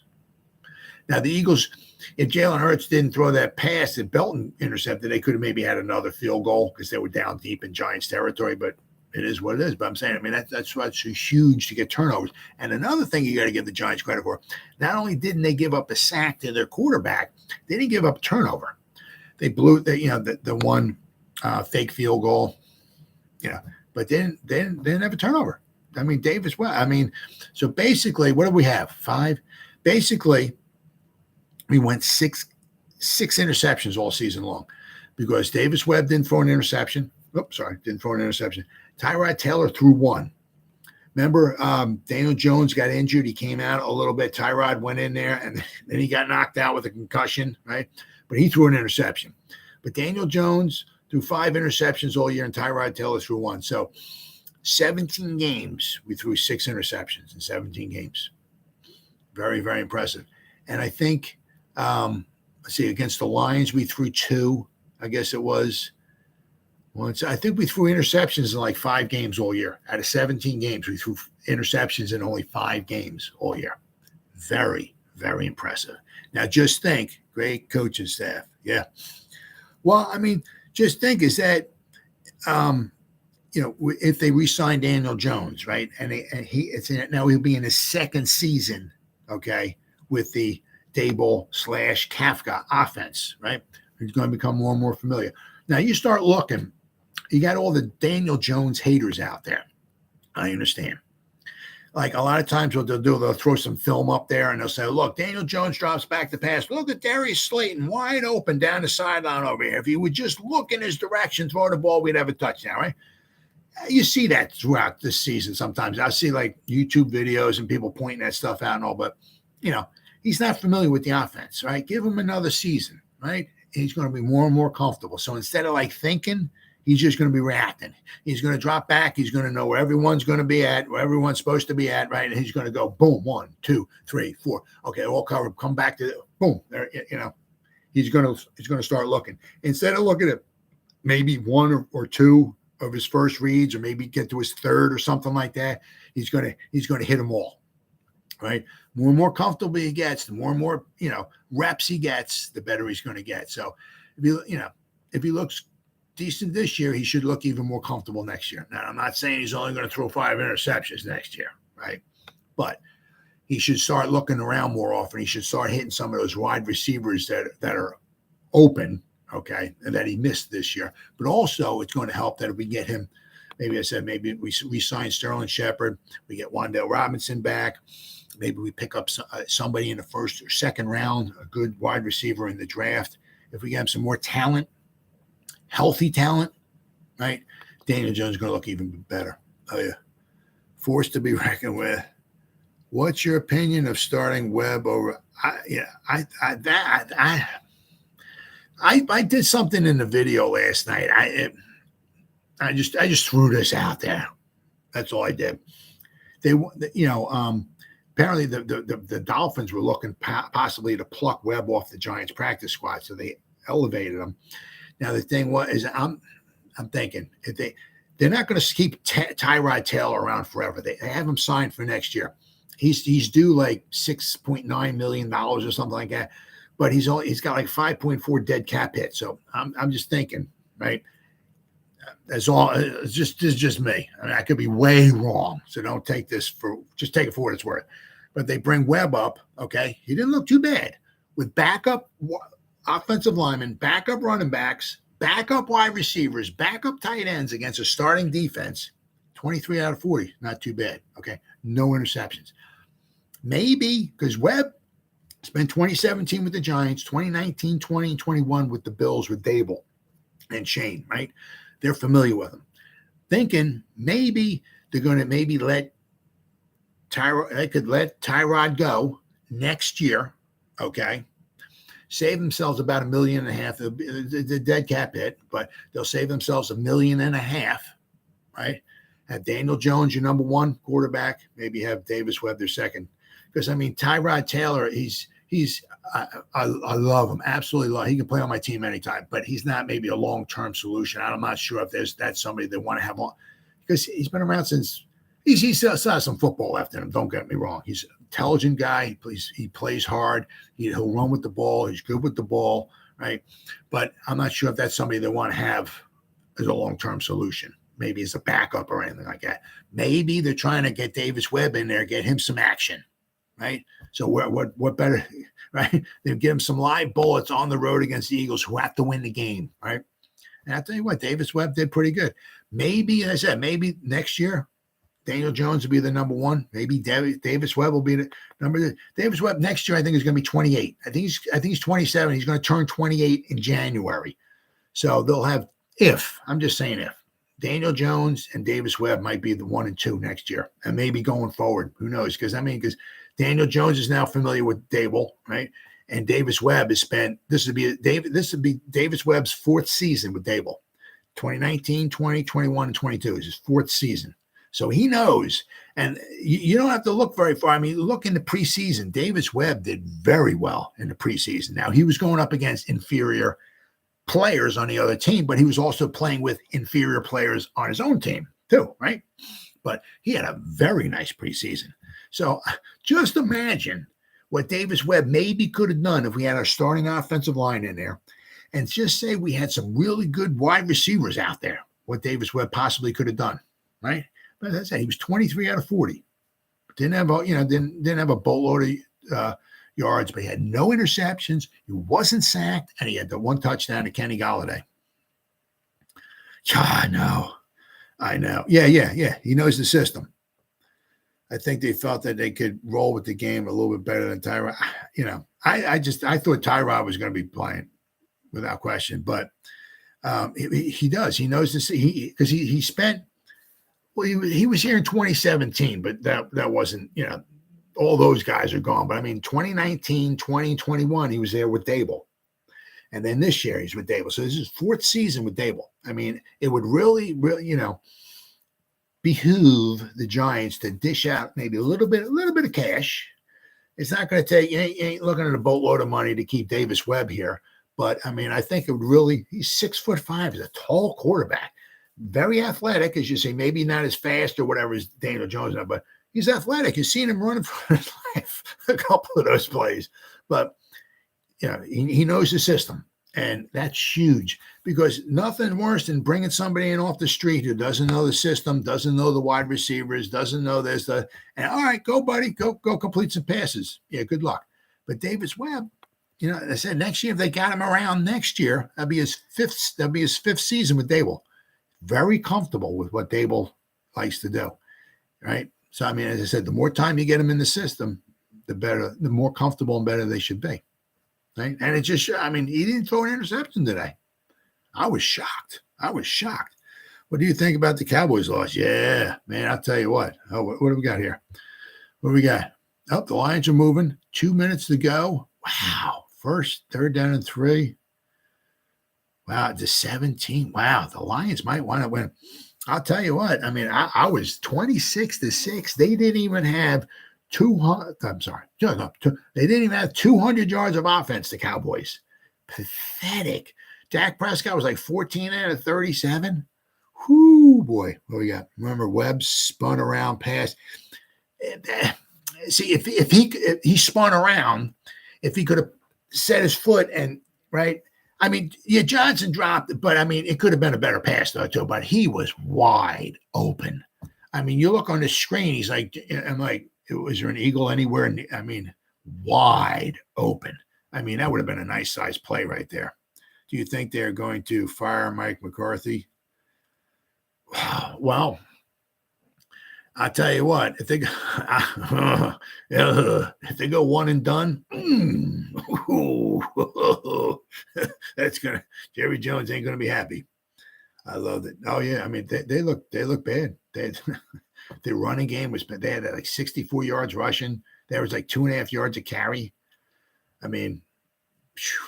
Now, the Eagles, if Jalen Hurts didn't throw that pass that Belton intercepted, they could have maybe had another field goal because they were down deep in Giants territory, but it is what it is. But I'm saying, that's what's huge to get turnovers. And another thing you got to give the Giants credit for, not only didn't they give up a sack to their quarterback, they didn't give up a turnover. They blew the one fake field goal, but they didn't have a turnover. Davis, so basically, what do we have? 5? Basically, we went six interceptions all season long because Davis Webb didn't throw an interception. Didn't throw an interception. Tyrod Taylor threw 1. Remember, Daniel Jones got injured. He came out a little bit. Tyrod went in there, and then he got knocked out with a concussion, right? But he threw an interception. But Daniel Jones threw 5 interceptions all year, and Tyrod Taylor threw 1. So 17 games, we threw 6 interceptions in 17 games. Very, very impressive. And I think, against the Lions, we threw 2, I guess it was. Once I think we threw interceptions in 5 games all year. Out of 17 games, we threw interceptions in only 5 games all year. Very, very impressive. Now, just think, great coaching staff. Yeah. Well, just think is that, if they re-sign Daniel Jones, right, and now he'll be in his 2nd season, okay, with the Dable/Kafka offense, right? He's going to become more and more familiar. Now you start looking, you got all the Daniel Jones haters out there. I understand. A lot of times what they'll throw some film up there and they'll say, look, Daniel Jones drops back the pass. Look at Darius Slayton wide open down the sideline over here. If he would just look in his direction, throw the ball, we'd have a touchdown, right? You see that throughout this season sometimes. I see YouTube videos and people pointing that stuff out and all, but, he's not familiar with the offense, right? Give him another season, right? he's going to be more and more comfortable. So instead of like thinking, he's just going to be reacting. He's going to drop back. He's going to know where everyone's going to be at, where everyone's supposed to be at, right? And he's going to go, boom, 1, 2, 3, 4. Okay, all covered. Come back to boom. There, he's going to start looking. Instead of looking at maybe 1 or 2 of his first reads, or maybe get to his third or something like that, he's going to hit them all. Right? More and more comfortable he gets, the more and more, reps he gets, the better he's going to get. So if he looks decent this year, he should look even more comfortable next year. Now, I'm not saying he's only going to throw 5 interceptions next year, right? But he should start looking around more often. He should start hitting some of those wide receivers that are open, okay, and that he missed this year. But also, it's going to help that if we get him, maybe we sign Sterling Shepard, we get Wan'Dale Robinson back. Maybe we pick up somebody in the first or second round, a good wide receiver in the draft. If we get him some more talent, healthy talent, right? Daniel Jones is going to look even better. Oh, yeah. Forced to be reckoned with. What's your opinion of starting Webb over? I did something in the video last night. I just threw this out there. That's all I did. Apparently the Dolphins were looking possibly to pluck Webb off the Giants practice squad, so they elevated him. Now the thing is, I'm thinking if they're not going to keep Tyrod Taylor around forever. They have him signed for next year. He's due like $6.9 million or something like that, but he's got like 5.4 dead cap hit. So I'm just thinking, right? That's all. It's just me. I mean, I could be way wrong. So don't take this just take it for what it's worth. But they bring Webb up. Okay. He didn't look too bad with backup offensive linemen, backup running backs, backup wide receivers, backup tight ends against a starting defense. 23 out of 40. Not too bad. Okay. No interceptions. Maybe because Webb spent 2017 with the Giants, 2019, 20, and 21 with the Bills with Dable and Shane, right? They're familiar with him. Thinking maybe they're going to let Tyrod go next year, okay? Save themselves about $1.5 million. The dead cap hit, but they'll save themselves $1.5 million, right? Have Daniel Jones your number 1 quarterback. Maybe have Davis Webb their second. Because, I mean, Tyrod Taylor, I love him. Absolutely love him. He can play on my team anytime, but he's not maybe a long-term solution. I'm not sure if that's somebody they want to have on, because he's been around since he still has some football left in him. Don't get me wrong. He's an intelligent guy. He plays hard. He'll run with the ball. He's good with the ball, right? But I'm not sure if that's somebody they want to have as a long-term solution. Maybe as a backup or anything like that. Maybe they're trying to get Davis Webb in there, get him some action, right? So what better, right? They give him some live bullets on the road against the Eagles, who have to win the game, right? And I'll tell you what, Davis Webb did pretty good. Maybe, as I said, maybe next year, Daniel Jones will be the number 1. Maybe Davis Webb will be the number 2. Davis Webb next year, I think, is going to be 28. I think he's 27. He's going to turn 28 in January. So they'll have, I'm just saying if, Daniel Jones and Davis Webb might be the 1 and 2 next year, and maybe going forward. Who knows? Because Daniel Jones is now familiar with Dable, right? And Davis Webb has spent this would be Davis Webb's 4th season with Dable. 2019, 20, 21, and 22 is his 4th season. So he knows, and you don't have to look very far. I mean, look in the preseason. Davis Webb did very well in the preseason. Now, he was going up against inferior players on the other team, but he was also playing with inferior players on his own team too, right? But he had a very nice preseason. So just imagine what Davis Webb maybe could have done if we had our starting offensive line in there, and just say we had some really good wide receivers out there, what Davis Webb possibly could have done, right? But as I said, he was 23 out of 40. Didn't have a boatload of yards, but he had no interceptions. He wasn't sacked, and he had the 1 touchdown to Kenny Golladay. Yeah, I know. Yeah. He knows the system. I think they felt that they could roll with the game a little bit better than Tyrod. I thought Tyrod was going to be playing without question, but he does. He knows this. Because he spent. Well, he was here in 2017, but that wasn't. All those guys are gone. But I mean, 2019, 20, 21, he was there with Dable. And then this year he's with Dable. So this is 4th season with Dable. I mean, it would really, behoove the Giants to dish out maybe a little bit of cash. It's not going to take, you ain't looking at a boatload of money to keep Davis Webb here. But, I mean, I think it would really, he's 6'5". He's a tall quarterback. Very athletic, as you say, maybe not as fast or whatever as Daniel Jones, but he's athletic. You've seen him run for his life a couple of those plays. But, he knows the system. And that's huge, because nothing worse than bringing somebody in off the street who doesn't know the system, doesn't know the wide receivers, doesn't know this, and all right, go, buddy, go complete some passes. Yeah, good luck. But Davis Webb, I said next year, if they got him around next year, that'd be his fifth season with Dable. Very comfortable with what Dable likes to do, right? So, I mean, as I said, the more time you get him in the system, the better, the more comfortable and better they should be. Right? And it just, I mean, he didn't throw an interception today. I was shocked. What do you think about the Cowboys loss? Yeah, man, I'll tell you what. Oh, what do we got here? What do we got? Oh, the Lions are moving. 2 minutes to go. Wow. First, 3rd down and 3. Wow, to 17. Wow, the Lions might want to win. I'll tell you what. I mean, I was 26-6. They didn't even have 200. I'm sorry. No, they didn't even have 200 yards of offense, the Cowboys. Pathetic. Dak Prescott was like 14 out of 37. Whoo, boy. What we got? Remember, Webb spun around pass. See, if he spun around, if he could have set his foot and, right? I mean, yeah, Johnson dropped it, but I mean, it could have been a better pass, though, too. But he was wide open. I mean, you look on the screen, he's like, I'm like, was there an eagle anywhere? I mean, wide open. I mean, that would have been a nice size play right there. Do you think they're going to fire Mike McCarthy? Well, I'll tell you what, if they go one and done, that's Jerry Jones ain't gonna be happy. I love it. Oh yeah, I mean they look bad. Their running game was, they had like 64 yards rushing. There was like 2.5 yards a carry. I mean,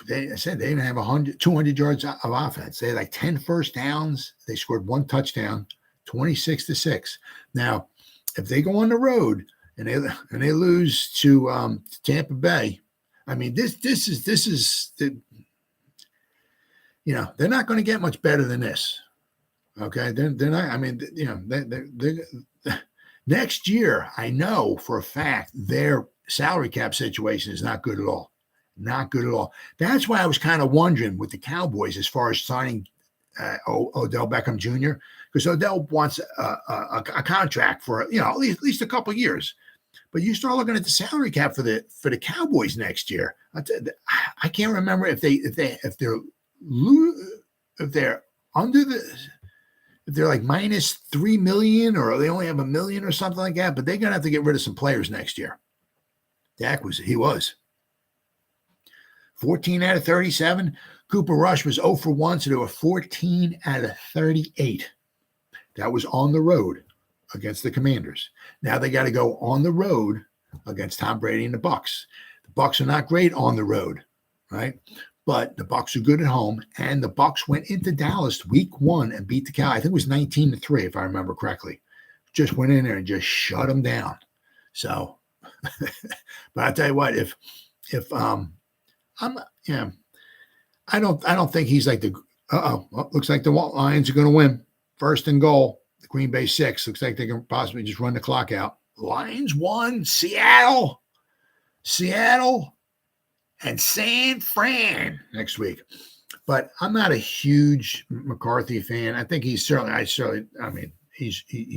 I said they didn't have 200 yards of offense. They had like 10 first downs. They scored 1 touchdown, 26-6. Now, if they go on the road and they lose to Tampa Bay, I mean, this is the, they're not going to get much better than this. Okay, they're not. I mean, they next year, I know for a fact their salary cap situation is not good at all. Not good at all. That's why I was kind of wondering with the Cowboys as far as signing Odell Beckham Jr., because Odell wants a contract for at least a couple of years. But you start looking at the salary cap for the Cowboys next year. I can't remember if they're under the. If they're like minus $3 million, or they only have $1 million or something like that, but they're going to have to get rid of some players next year. Dak was 14 out of 37. Cooper Rush was 0 for 1, so they were 14 out of 38. That was on the road against the Commanders. Now they got to go on the road against Tom Brady and the Bucs. The Bucs are not great on the road, right? But the Bucs are good at home, and the Bucs went into Dallas week 1 and beat the Cow. I think it was 19-3, if I remember correctly. Just went in there and just shut them down. So, but I tell you what, if I don't think he's like looks like the Lions are going to win. 1st and goal. The Green Bay 6 looks like they can possibly just run the clock out. Lions 1, Seattle. And San Fran next week. But I'm not a huge McCarthy fan. I think he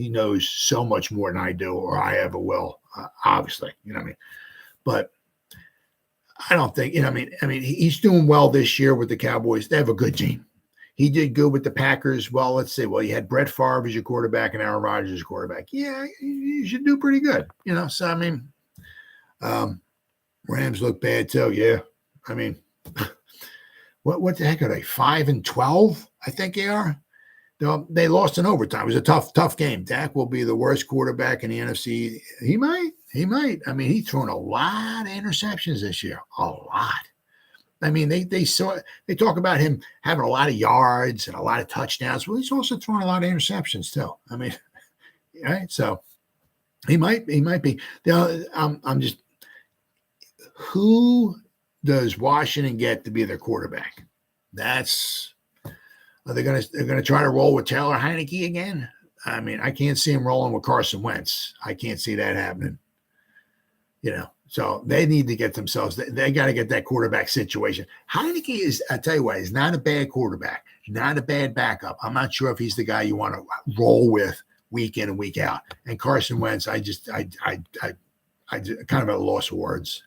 knows so much more than I do, or I ever will, obviously, you know what I mean? But I don't think, I mean, he's doing well this year with the Cowboys. They have a good team. He did good with the Packers. Well, let's say, you had Brett Favre as your quarterback and Aaron Rodgers as your quarterback. Yeah, you should do pretty good, So, I mean, Rams look bad too. Yeah. I mean, what the heck are they? 5-12? I think they are. They lost in overtime. It was a tough game. Dak will be the worst quarterback in the NFC. He might. I mean, he's thrown a lot of interceptions this year. A lot. I mean, they talk about him having a lot of yards and a lot of touchdowns. Well, he's also throwing a lot of interceptions too. I mean, right? So he might be. I'm just, who does Washington get to be their quarterback? Are they gonna try to roll with Taylor Heineke again? I mean, I can't see him rolling with Carson Wentz. I can't see that happening. So they need to get themselves. They got to get that quarterback situation. Heineke is, I tell you what, is not a bad quarterback, not a bad backup. I'm not sure if he's the guy you want to roll with week in and week out. And Carson Wentz, I kind of at a loss of words.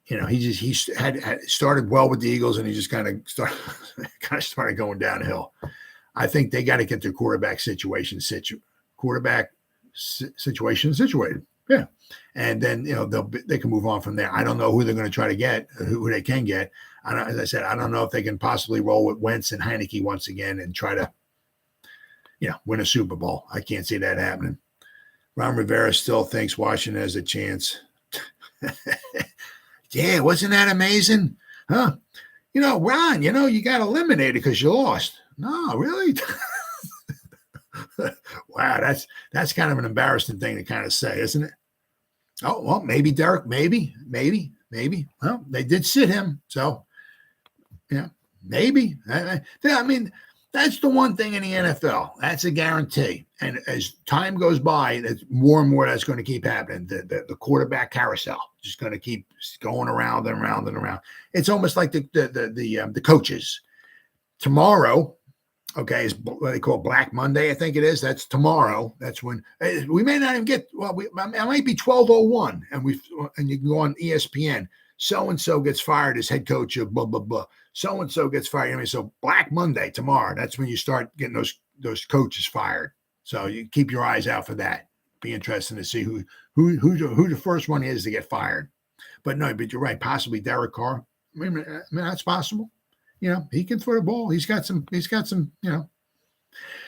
He had started well with the Eagles, and he just kind of started going downhill. I think they got to get their quarterback situation situated. Yeah. And then, they can move on from there. I don't know who they're going to try to get, who they can get. As I said, I don't know if they can possibly roll with Wentz and Heineke once again and try to, win a Super Bowl. I can't see that happening. Ron Rivera still thinks Washington has a chance. Yeah, wasn't that amazing? Huh? Ron, you got eliminated because you lost. No, really? Wow, that's kind of an embarrassing thing to kind of say, isn't it? Oh, well, maybe Derek, maybe. Well, they did sit him, so maybe. I mean, that's the one thing in the NFL. That's a guarantee. And as time goes by, that's more and more that's going to keep happening. The quarterback carousel just going to keep going around and around and around. It's almost like the coaches. Tomorrow, okay, is what they call Black Monday, I think it is. That's tomorrow. That's when we may not even get. Well, it might be 12:01, and you can go on ESPN. So and so gets fired as head coach of blah blah blah. So and so gets fired. I mean, so Black Monday tomorrow. That's when you start getting those coaches fired. So you keep your eyes out for that. Be interesting to see who the first one is to get fired. But you're right. Possibly Derek Carr. I mean, that's possible. He can throw the ball. He's got some.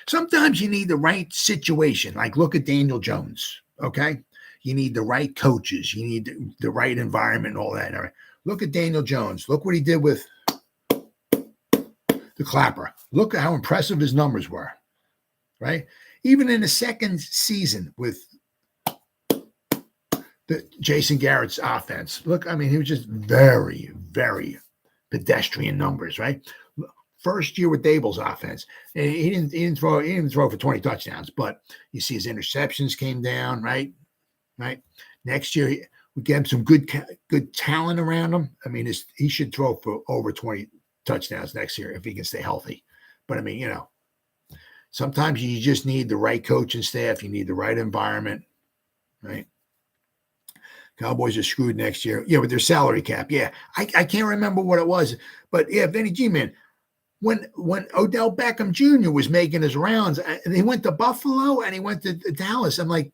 Sometimes you need the right situation. Like look at Daniel Jones. Okay. You need the right coaches. You need the right environment and all that. All right. Look at Daniel Jones. Look what he did with the Clapper. Look at how impressive his numbers were, right? Even in the second season with the Jason Garrett's offense. Look, I mean, he was just very, very pedestrian numbers, right? First year with Dable's offense, he didn't throw for 20 touchdowns, but you see his interceptions came down, right? Next year we get him some good talent around him. I mean, he should throw for over 20 touchdowns next year if he can stay healthy. But I mean, sometimes you just need the right coaching staff. You need the right environment, right? Cowboys are screwed next year. Yeah, with their salary cap. Yeah, I can't remember what it was, but yeah, Vinny G, man, when Odell Beckham Jr. was making his rounds, and he went to Buffalo and he went to Dallas, I'm like,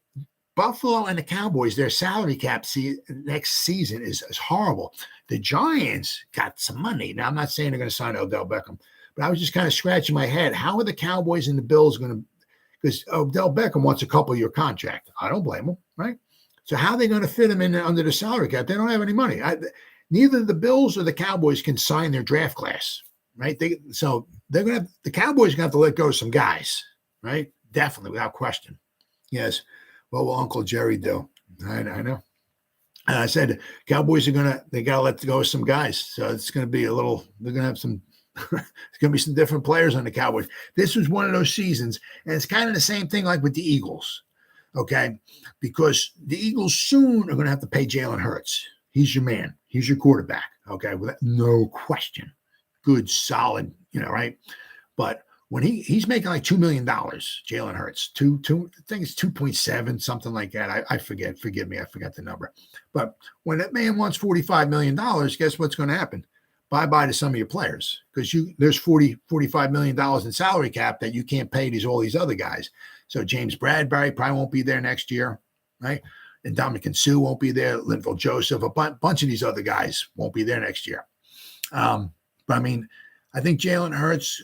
Buffalo and the Cowboys, their salary cap next season is horrible. The Giants got some money. Now, I'm not saying they're going to sign Odell Beckham, but I was just kind of scratching my head. How are the Cowboys and the Bills going to – because Odell Beckham wants a couple-year contract. I don't blame him, right? So how are they going to fit him in under the salary cap? They don't have any money. Neither the Bills or the Cowboys can sign their draft class, right? So they're going to – the Cowboys are going to have to let go of some guys, right? Definitely, without question. Yes. What will Uncle Jerry do? I know. And I said, Cowboys they got to let go of some guys. So it's going to be they're going to have some, there's going to be some different players on the Cowboys. This was one of those seasons. And it's kind of the same thing like with the Eagles. Okay. Because the Eagles soon are going to have to pay Jalen Hurts. He's your man. He's your quarterback. Okay. No question. Good, solid, right? But when he's making like $2 million, Jalen Hurts, I think it's 2.7, something like that. I forget. Forgive me, I forgot the number. But when that man wants $45 million, guess what's going to happen? Bye-bye to some of your players, because there's $45 million in salary cap that you can't pay all these other guys. So James Bradbury probably won't be there next year, right? And Dominican Sue won't be there. Linval Joseph, a bunch of these other guys won't be there next year. But I mean, I think Jalen Hurts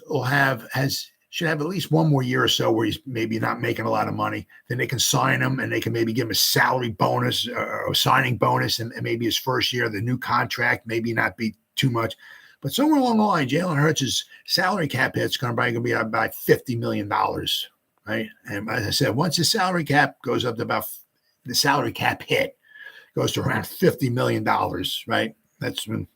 should have at least one more year or so where he's maybe not making a lot of money. Then they can sign him and they can maybe give him a salary bonus or a signing bonus, and maybe his first year, the new contract maybe not be too much. But somewhere along the line, Jalen Hurts' salary cap hit's probably going to be about $50 million, right? And as I said, once the salary cap goes up to the salary cap hit goes to around $50 million, right? That's when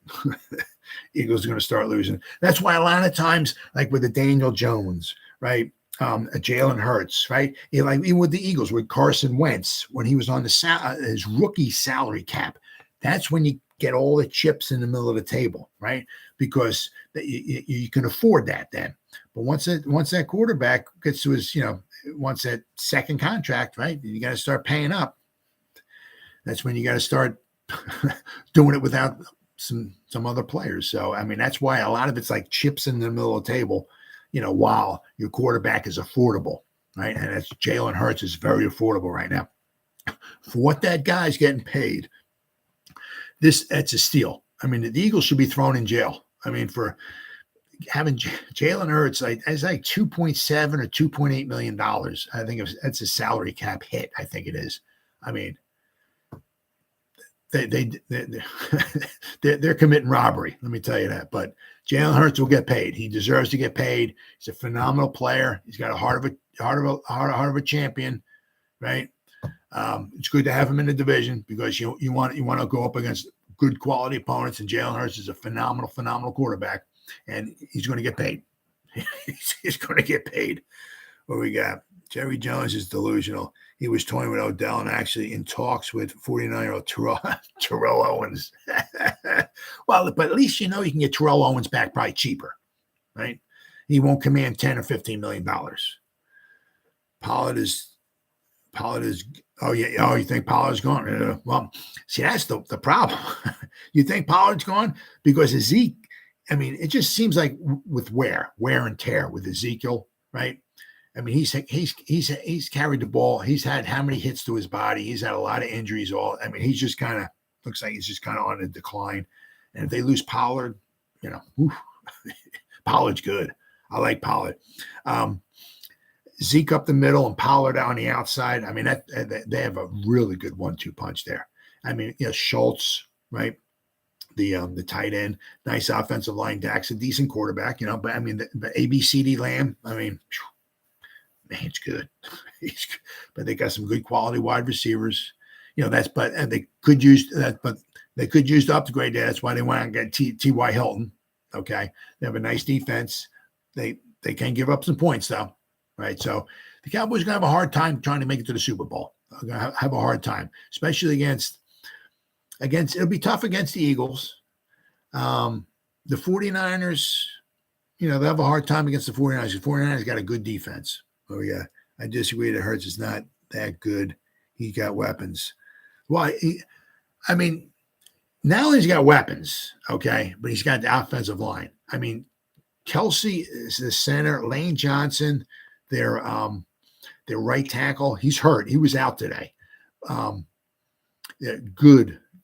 Eagles are going to start losing. That's why a lot of times, like with the Daniel Jones, right? Jalen Hurts, right? Like even with the Eagles, with Carson Wentz, when he was on his rookie salary cap, that's when you get all the chips in the middle of the table, right? Because you can afford that then. But once that quarterback gets to his, once that second contract, right, you got to start paying up. That's when you got to start doing it without some other players. So, I mean, that's why a lot of it's like chips in the middle of the table, while your quarterback is affordable, right? And that's Jalen Hurts is very affordable right now. For what that guy's getting paid, that's a steal. I mean, the Eagles should be thrown in jail. I mean, for having Jalen Hurts, it's like $2.7 or $2.8 million. I think that's a salary cap hit. I think it is. I mean, they're committing robbery. Let me tell you that. But Jalen Hurts will get paid. He deserves to get paid. He's a phenomenal player. He's got a heart of a champion, right? It's good to have him in the division because you want to go up against good quality opponents. And Jalen Hurts is a phenomenal quarterback, and he's going to get paid. He's going to get paid. What we got? Jerry Jones is delusional. He was toying with Odell and actually in talks with 49-year-old Terrell Owens. Well, but at least you can get Terrell Owens back probably cheaper, right? He won't command $10 or $15 million. Pollard is. Oh yeah. Oh, you think Pollard's gone? Well, see, that's the problem. You think Pollard's gone because Zeke. I mean, it just seems like with wear and tear with Ezekiel, right? I mean, he's carried the ball. He's had how many hits to his body? He's had a lot of injuries. He's just looks like he's just kind of on a decline. And if they lose Pollard, Pollard's good. I like Pollard. Zeke up the middle and Pollard on the outside. I mean, they have a really good 1-2 punch there. I mean, Schultz, right? The tight end, nice offensive line. Dak's a decent quarterback, but I mean, the ABCD Lamb, I mean, man, it's good. But they got some good quality wide receivers. And they could use that, but they could use to upgrade that. That's why they want to get T.Y. Hilton. Okay. They have a nice defense. They can give up some points though. Right. So the Cowboys are going to have a hard time trying to make it to the Super Bowl. They're going to have a hard time, especially against it'll be tough against the Eagles. The 49ers, they'll have a hard time against the 49ers. The 49ers got a good defense. Oh, yeah. I disagree that Hurts is not that good. He got weapons. Well, now he's got weapons, okay, but he's got the offensive line. I mean, Kelsey is the center. Lane Johnson, their right tackle, he's hurt. He was out today.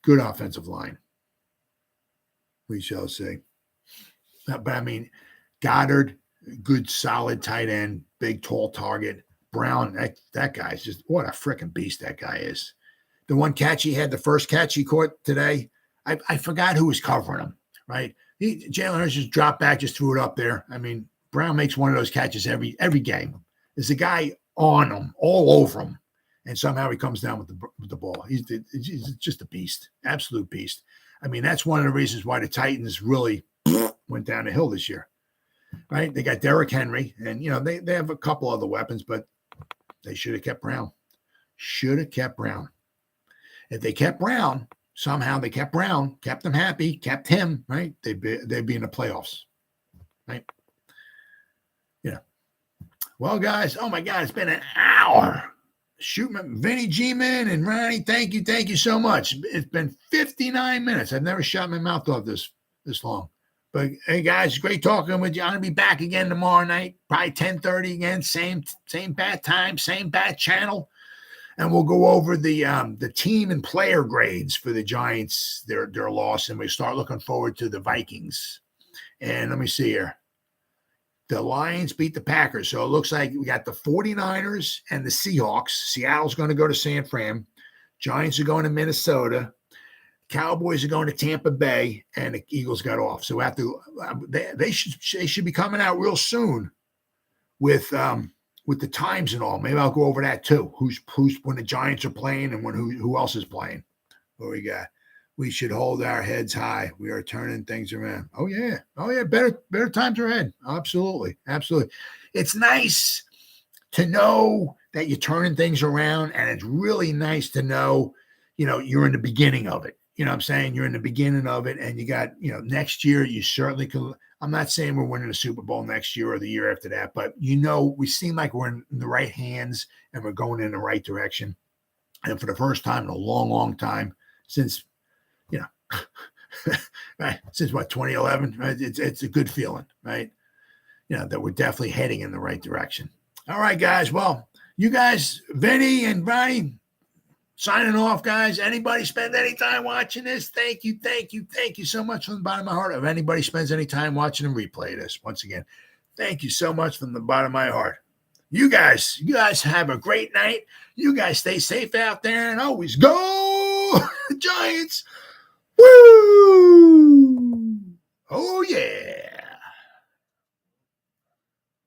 Good offensive line. We shall see. But I mean, Goddard, good, solid tight end, big, tall target. Brown, that guy's just, what a freaking beast that guy is. The one catch he had, the first catch he caught today, I forgot who was covering him, right? Jalen Hurts just dropped back, just threw it up there. I mean, Brown makes one of those catches every game. There's a guy on him, all over him, and somehow he comes down with the ball. He's just a beast, absolute beast. I mean, that's one of the reasons why the Titans really went down the hill this year, right? They got Derrick Henry, and, they have a couple other weapons, but they should have kept Brown. If they kept Brown, somehow they kept Brown, kept them happy, kept him, right? They'd be in the playoffs, right? Well, guys, oh my God, it's been an hour. Vinny G-Man and Ronnie, thank you so much. It's been 59 minutes. I've never shut my mouth off this long. But hey, guys, great talking with you. I'm gonna be back again tomorrow night, probably 10:30 again, same bad time, same bad channel, and we'll go over the team and player grades for the Giants, their loss, and we start looking forward to the Vikings. And let me see here. The Lions beat the Packers. So it looks like we got the 49ers and the Seahawks. Seattle's going to go to San Fran. Giants are going to Minnesota. Cowboys are going to Tampa Bay, and the Eagles got off. So after they should be coming out real soon with the times and all. Maybe I'll go over that too. Who's when the Giants are playing and who else is playing. What we got? We should hold our heads high. We are turning things around. Oh yeah. Better times are ahead. Absolutely. It's nice to know that you're turning things around, and it's really nice to know, you're in the beginning of it. You know what I'm saying? You're in the beginning of it, and you got, next year you certainly can. I'm not saying we're winning the Super Bowl next year or the year after that, but we seem like we're in the right hands and we're going in the right direction. And for the first time in a long, long time since, right, since what, 2011, right? It's a good feeling, right? That we're definitely heading in the right direction. All right, guys. Well, you guys, Vinny and Brian, signing off, guys. Anybody spend any time watching this? Thank you so much from the bottom of my heart. If anybody spends any time watching and replay this, once again, thank you so much from the bottom of my heart. You guys have a great night. You guys stay safe out there and always go Giants. Woo! Oh, yeah.